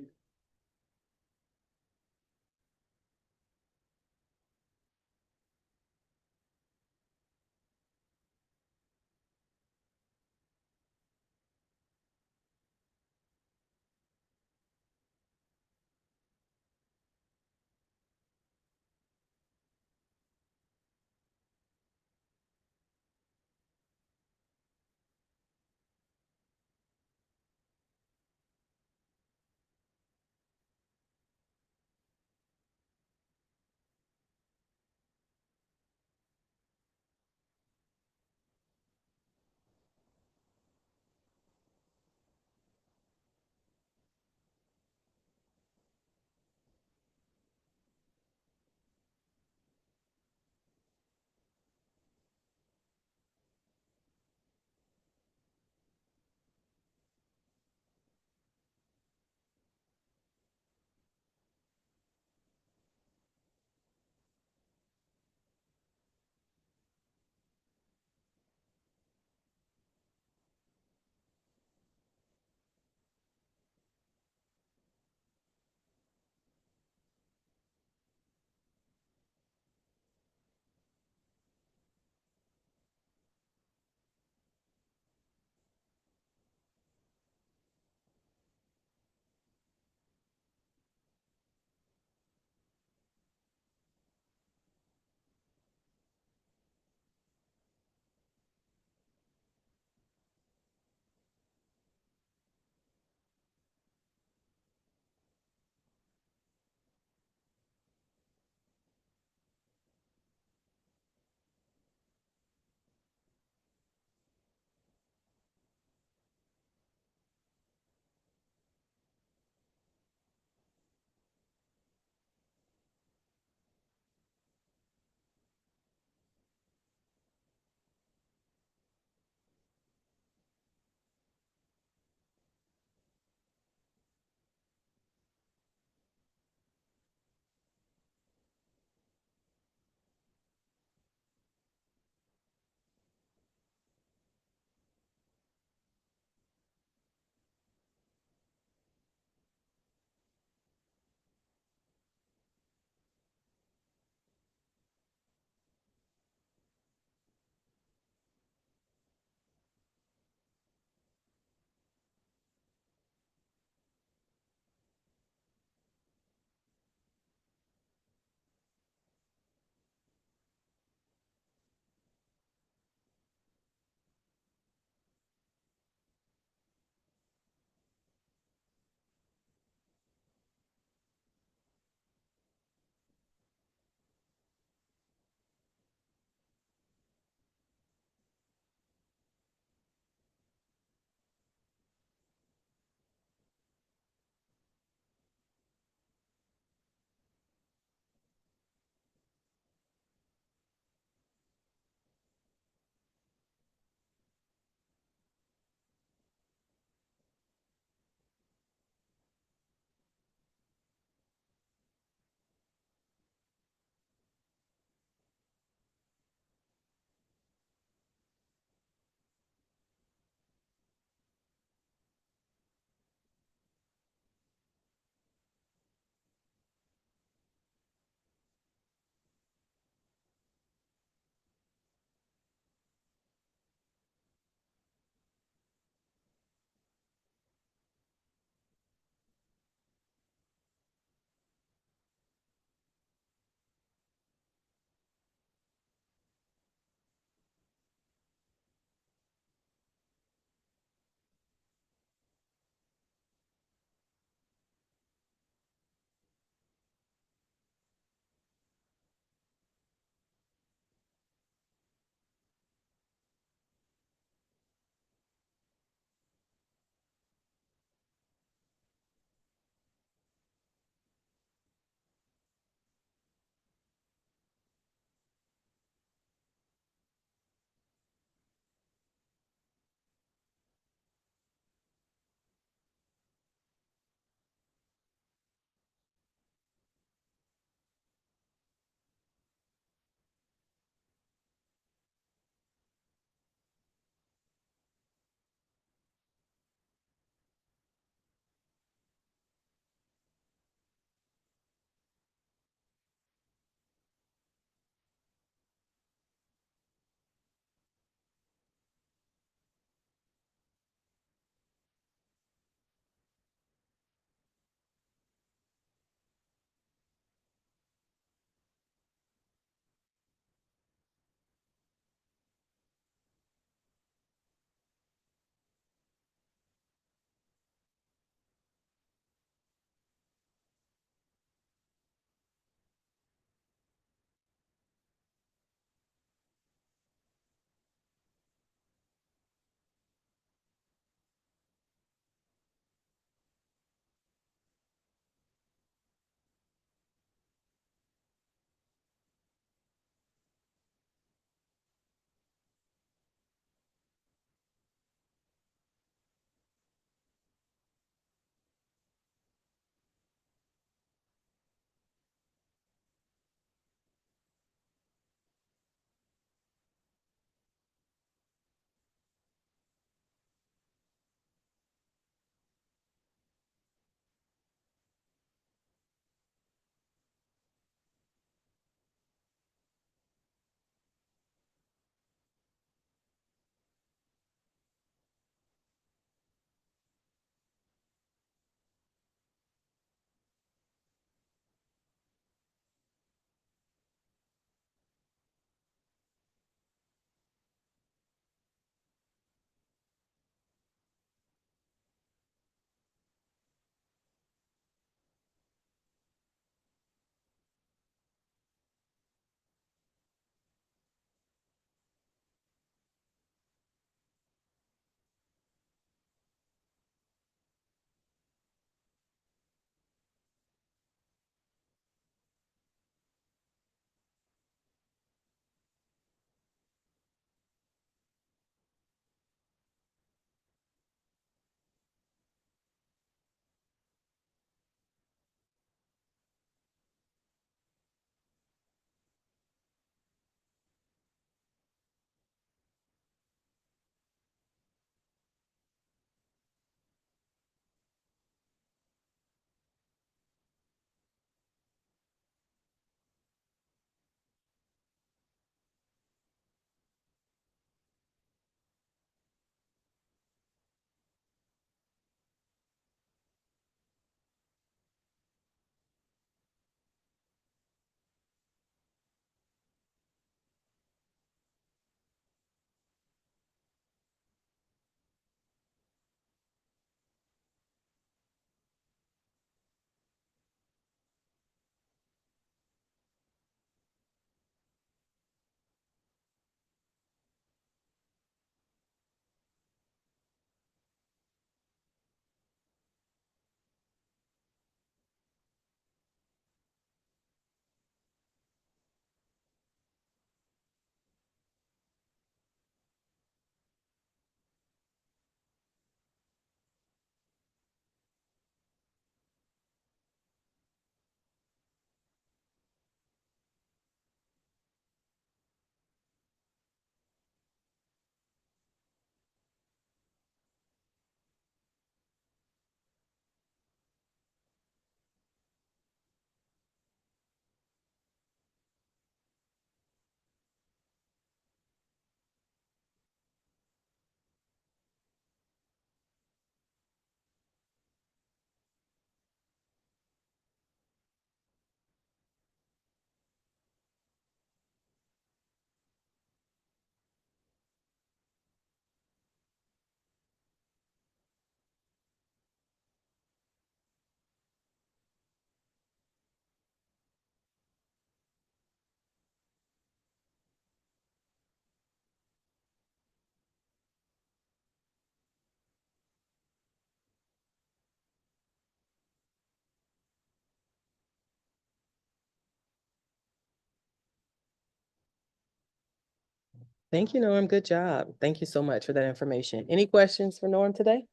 Thank you, Norm. Good job. Thank you so much for that information. Any questions for Norm today?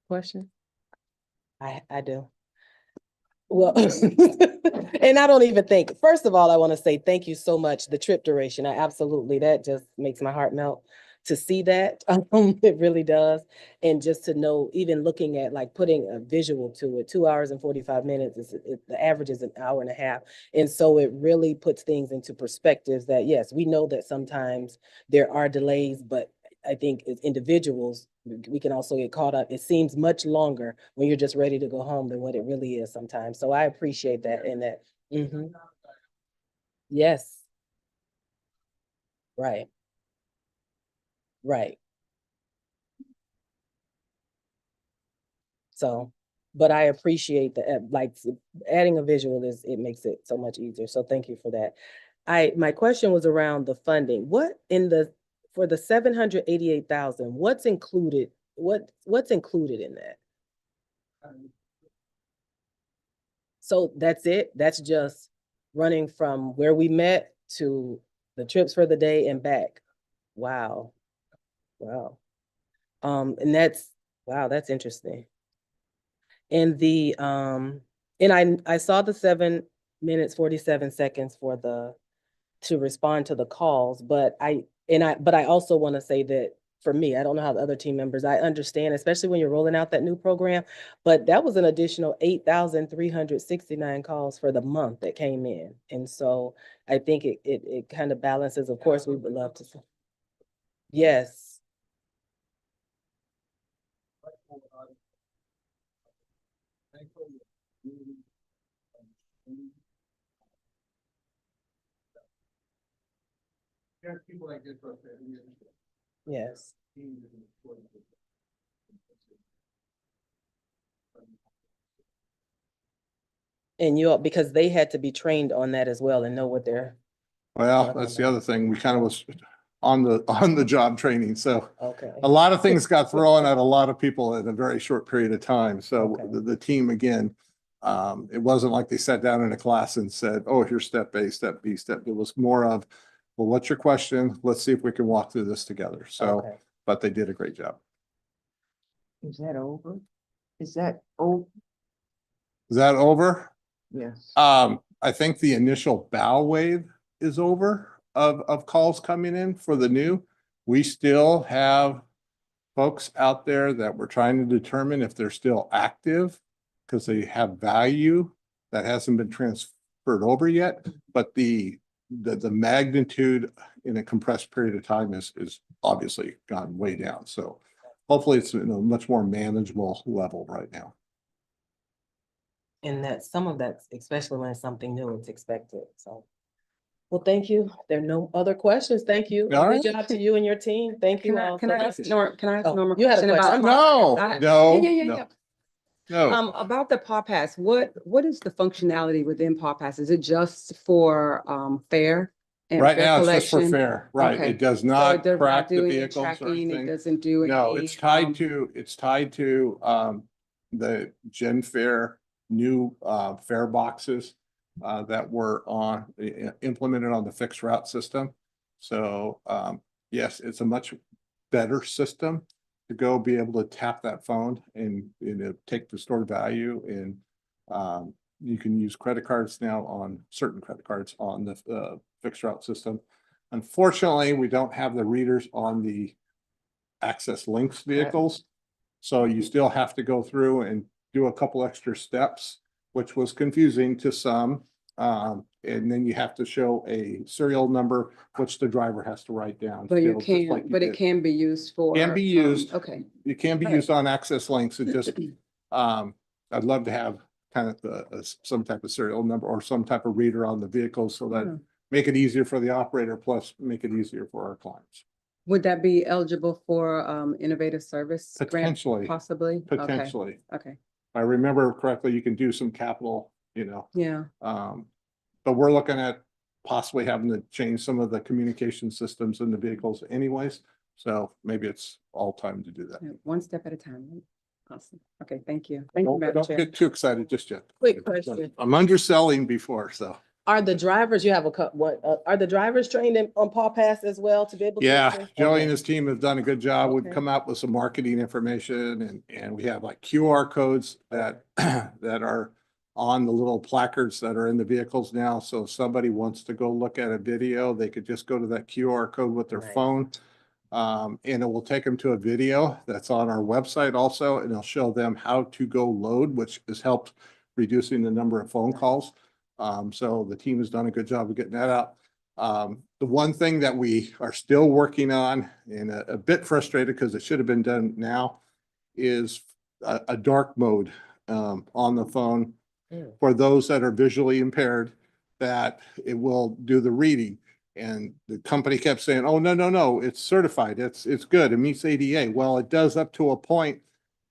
Question? I do. Well, and I don't even think, first of all, I want to say thank you so much. The trip duration, I absolutely, that just makes my heart melt to see that. It really does. And just to know, even looking at like putting a visual to it, 2 hours and 45 minutes, the average is an hour and a half. And so it really puts things into perspectives that, yes, we know that sometimes there are delays, but I think as individuals, we can also get caught up. It seems much longer when you're just ready to go home than what it really is sometimes. So I appreciate that and that. Mhm. Yes. Right. Right. So, but I appreciate the, like, adding a visual it makes it so much easier. So thank you for that. My question was around the funding. What for the 788,000, what's included? What's included in that? So that's it? That's just running from where we met to the trips for the day and back? Wow. Wow. And wow, that's interesting. And I saw the 7 minutes, 47 seconds to respond to the calls, but I also want to say that for me, I don't know how the other team members, I understand, especially when you're rolling out that new program, but that was an additional 8,369 calls for the month that came in. And so I think it kind of balances. Of course, we would love to see. Yes. There's people like this, but we understand. Yes. And because they had to be trained on that as well and know what they're. Well, that's the other thing. We kind of was on the job training. So Okay. a lot of things got thrown at a lot of people in a very short period of time. So Okay. the team, again, it wasn't like they sat down in a class and said, oh, here's step A, step B, step. It was more of, well, what's your question? Let's see if we can walk through this together. So, Okay. but they did a great job. Is that over? Is that over? Is that over? Yes. I think the initial bow wave is over of calls coming in for the new. We still have folks out there that we're trying to determine if they're still active because they have value that hasn't been transferred over yet. But the magnitude in a compressed period of time is obviously gone way down. So hopefully it's in a much more manageable level right now. And that some of that, especially when it's something new, it's expected. So, well, thank you. There are no other questions. Thank you. All Good right. job to you and your team. Thank you all. Can I ask Norm a You had a question about? question? No, I- no, Yeah. no. No, About the Paw Pass, what is the functionality within Paw Pass? Is it just for fare and right fare now it's just for collection? fare, right? Okay. It does So not it does track not the do any vehicles or tracking, it anything. doesn't do No, any, it's tied to the Gen Fare new fare boxes that were implemented on the fixed route system. So yes, it's a much better system to go be able to tap that phone and take the stored value, and you can use credit cards now on certain credit cards on the fixed route system. Unfortunately, we don't have the readers on the Access Links vehicles. So you still have to go through and do a couple extra steps, which was confusing to some. And then you have to show a serial number, which the driver has to write down. but you still, just like can, but it did. can be used for. Can be used. Okay. It can be Right. used on Access Links. It just, I'd love to have kind of some type of serial number or some type of reader on the vehicle so that Yeah. make it easier for the operator, plus make it easier for our clients. Would that be eligible for innovative service? grant, Potentially. Possibly? Okay. Potentially. Okay, If I remember correctly, you can do some capital, yeah. but we're looking at possibly having to change some of the communication systems in the vehicles anyways. So maybe it's all time to do that. Yeah, one step at a time. Right? Awesome. Okay, thank you. Thank you, Madam Don't Chair. get too excited just yet. Quick question. I'm underselling before, so. Are the drivers, you have a are the drivers trained on Paw Pass as well to be able to? Yeah, access? Joey Okay. and his team have done a good job. We've Okay. come out with some marketing information and we have like QR codes that, that are on the little placards that are in the vehicles now. So if somebody wants to go look at a video, they could just go to that QR code with their Nice. phone. And it will take them to a video that's on our website also, and it'll show them how to go load, which has helped reducing the number of phone calls. So the team has done a good job of getting that out. The one thing that we are still working on and a bit frustrated because it should have been done now is a dark mode on the phone for those that are visually impaired, that it will do the reading. And the company kept saying, oh, no, it's certified. It's good. It meets ADA. Well, it does up to a point,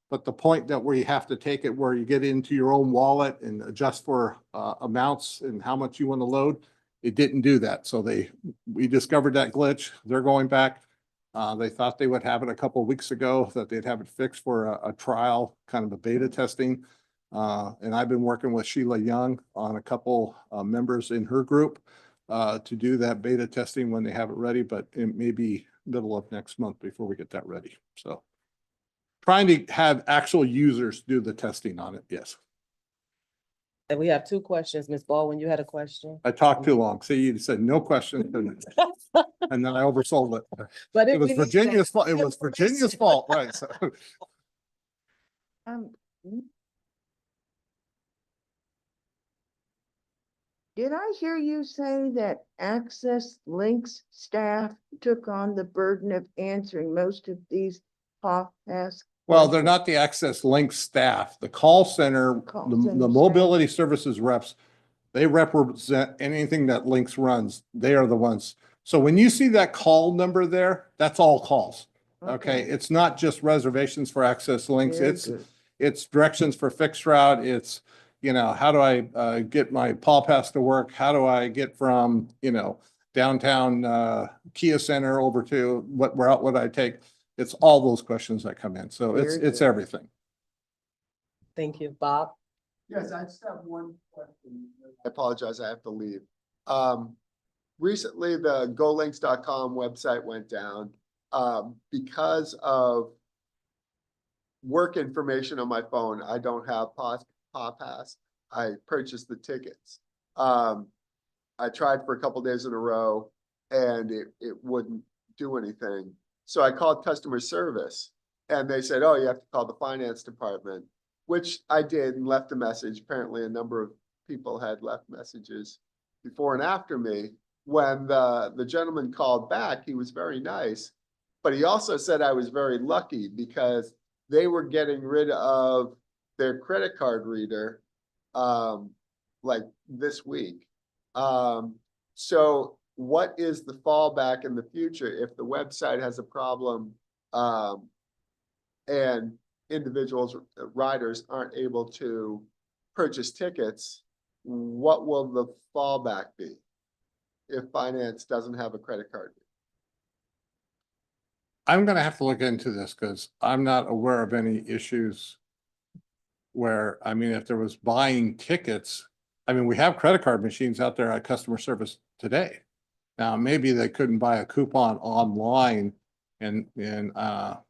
but the point that where you have to take it, where you get into your own wallet and adjust for amounts and how much you want to load, it didn't do that. So we discovered that glitch. They're going back. They thought they would have it a couple of weeks ago, that they'd have it fixed for a trial, kind of a beta testing. And I've been working with Sheila Young on a couple members in her group to do that beta testing when they have it ready, but it may be middle of next month before we get that ready. So trying to have actual users do the testing on it. Yes. And we have two questions. Ms. Baldwin, you had a question? I talked too long. See, you said no questions and then I oversold it. But It was Virginia's fault. It was Virginia's fault, right? So. Um, did I hear you say that Access Links staff took on the burden of answering most of these Paw Pass? Well, they're not the Access Link staff. The call center, Call the center mobility services reps, they represent anything that Links runs. They are the ones. So when you see that call number there, that's all calls. Okay. It's not just reservations for Access Links. Very good. It's directions for fixed route. It's, how do I get my Paw Pass to work? How do I get from, downtown Kia Center over to what route would I take? It's all those questions that come in. So Very it's good. everything. Thank you, Bob. Yes, I just have one question. I apologize, I have to leave. Recently, the golinks.com website went down because of work information on my phone. I don't have Paw Pass. I purchased the tickets. I tried for a couple days in a row and it wouldn't do anything. So I called customer service and they said, oh, you have to call the finance department, which I did and left a message. Apparently a number of people had left messages before and after me. When the gentleman called back, he was very nice, but he also said I was very lucky because they were getting rid of their credit card reader like this week. So what is the fallback in the future if the website has a problem and individuals, riders aren't able to purchase tickets? What will the fallback be if finance doesn't have a credit card? I'm going to have to look into this because I'm not aware of any issues where, if there was buying tickets, we have credit card machines out there at customer service today. Now, maybe they couldn't buy a coupon online and let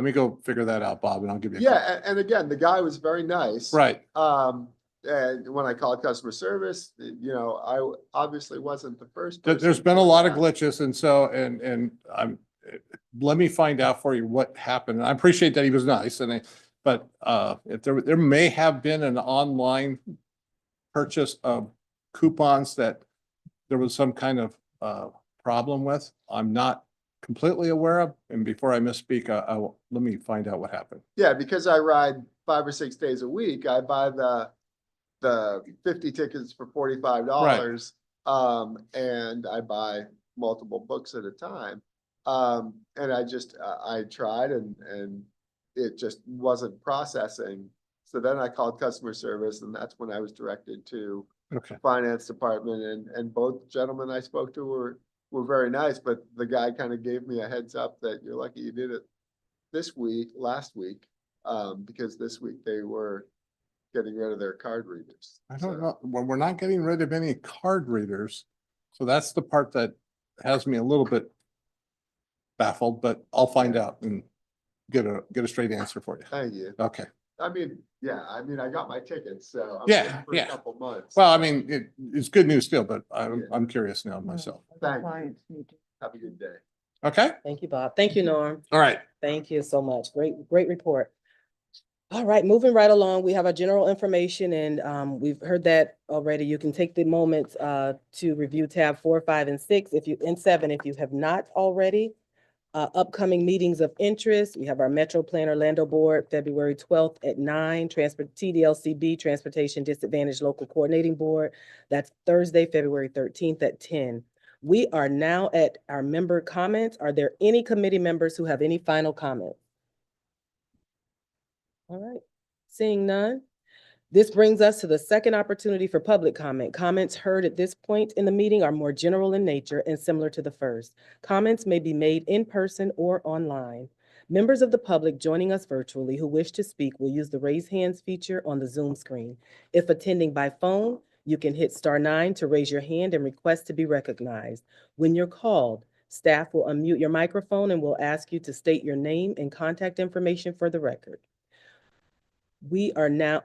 me go figure that out, Bob, and I'll give you a call. Yeah, and again, the guy was very nice. Right. And when I called customer service, I obviously wasn't the first person. There's been a lot of glitches, and so let me find out for you what happened. I appreciate that he was nice, but if there may have been an online purchase of coupons that there was some kind of problem with. I'm not completely aware of, and before I misspeak, let me find out what happened. Yeah, because I ride 5 or 6 days a week, I buy the 50 tickets for $45. And I buy multiple books at a time. And I tried and it just wasn't processing. So then I called customer service and that's when I was directed to Okay. finance department and both gentlemen I spoke to were very nice, but the guy kind of gave me a heads up that you're lucky you did it last week, because this week they were getting rid of their card readers. I don't So, know, well, we're not getting rid of any card readers. So that's the part that has me a little bit baffled, but I'll find out and get a straight answer for you. Thank you. Okay. I mean, yeah, I mean, I got my tickets, so. I'm Yeah, waiting for a yeah. Couple months. Well, I mean, it's good news still, but I'm, Yeah. I'm curious now myself. Thank you. Have a good day. Okay, Thank you, Bob. Thank you, Norm. all right. Thank you so much. Great report. All right, moving right along, we have our general information and we've heard that already. You can take the moment to review tab 4, 5, and 6 and 7 if you have not already. Upcoming meetings of interest, we have our Metro Plan Orlando Board, February 12th at 9, TDLCB, Transportation Disadvantaged Local Coordinating Board. That's Thursday, February 13th at 10. We are now at our member comments. Are there any committee members who have any final comments? All right, seeing none. This brings us to the second opportunity for public comment. Comments heard at this point in the meeting are more general in nature and similar to the first. Comments may be made in person or online. Members of the public joining us virtually who wish to speak will use the raise hands feature on the Zoom screen. If attending by phone, you can hit *9 to raise your hand and request to be recognized. When you're called, staff will unmute your microphone and will ask you to state your name and contact information for the record. We are now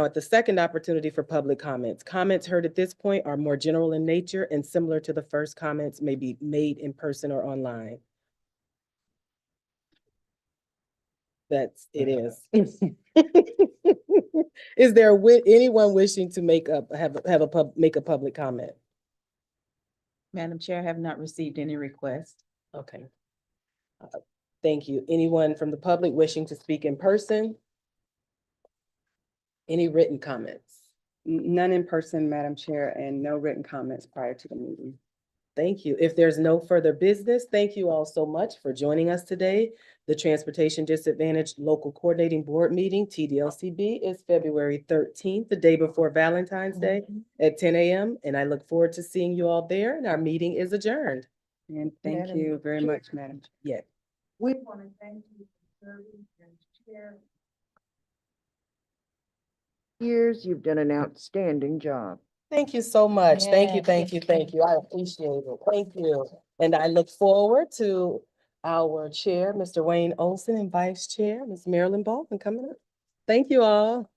at the second opportunity for public comments. Comments heard at this point are more general in nature and similar to the first. Comments may be made in person or online. It is. Is there anyone wishing to make a public comment? Madam Chair, I have not received any requests. Okay. Thank you. Anyone from the public wishing to speak in person? Any written comments? None in person, Madam Chair, and no written comments prior to the meeting. Thank you. If there's no further business, thank you all so much for joining us today. The Transportation Disadvantaged Local Coordinating Board meeting, TDLCB, is February 13th, the day before Valentine's Day at 10 a.m. And I look forward to seeing you all there, and our meeting is adjourned. And thank Madam you very Chair. much, Madam Chair. Yeah. We want to thank you for serving as chair. Years, you've done an outstanding job. Thank you so much. Thank you, Yes. thank you, thank you. I appreciate it. Thank you. And I look forward to our chair, Mr. Wayne Olson, and vice chair, Ms. Marilyn Baldwin coming up. Thank you all.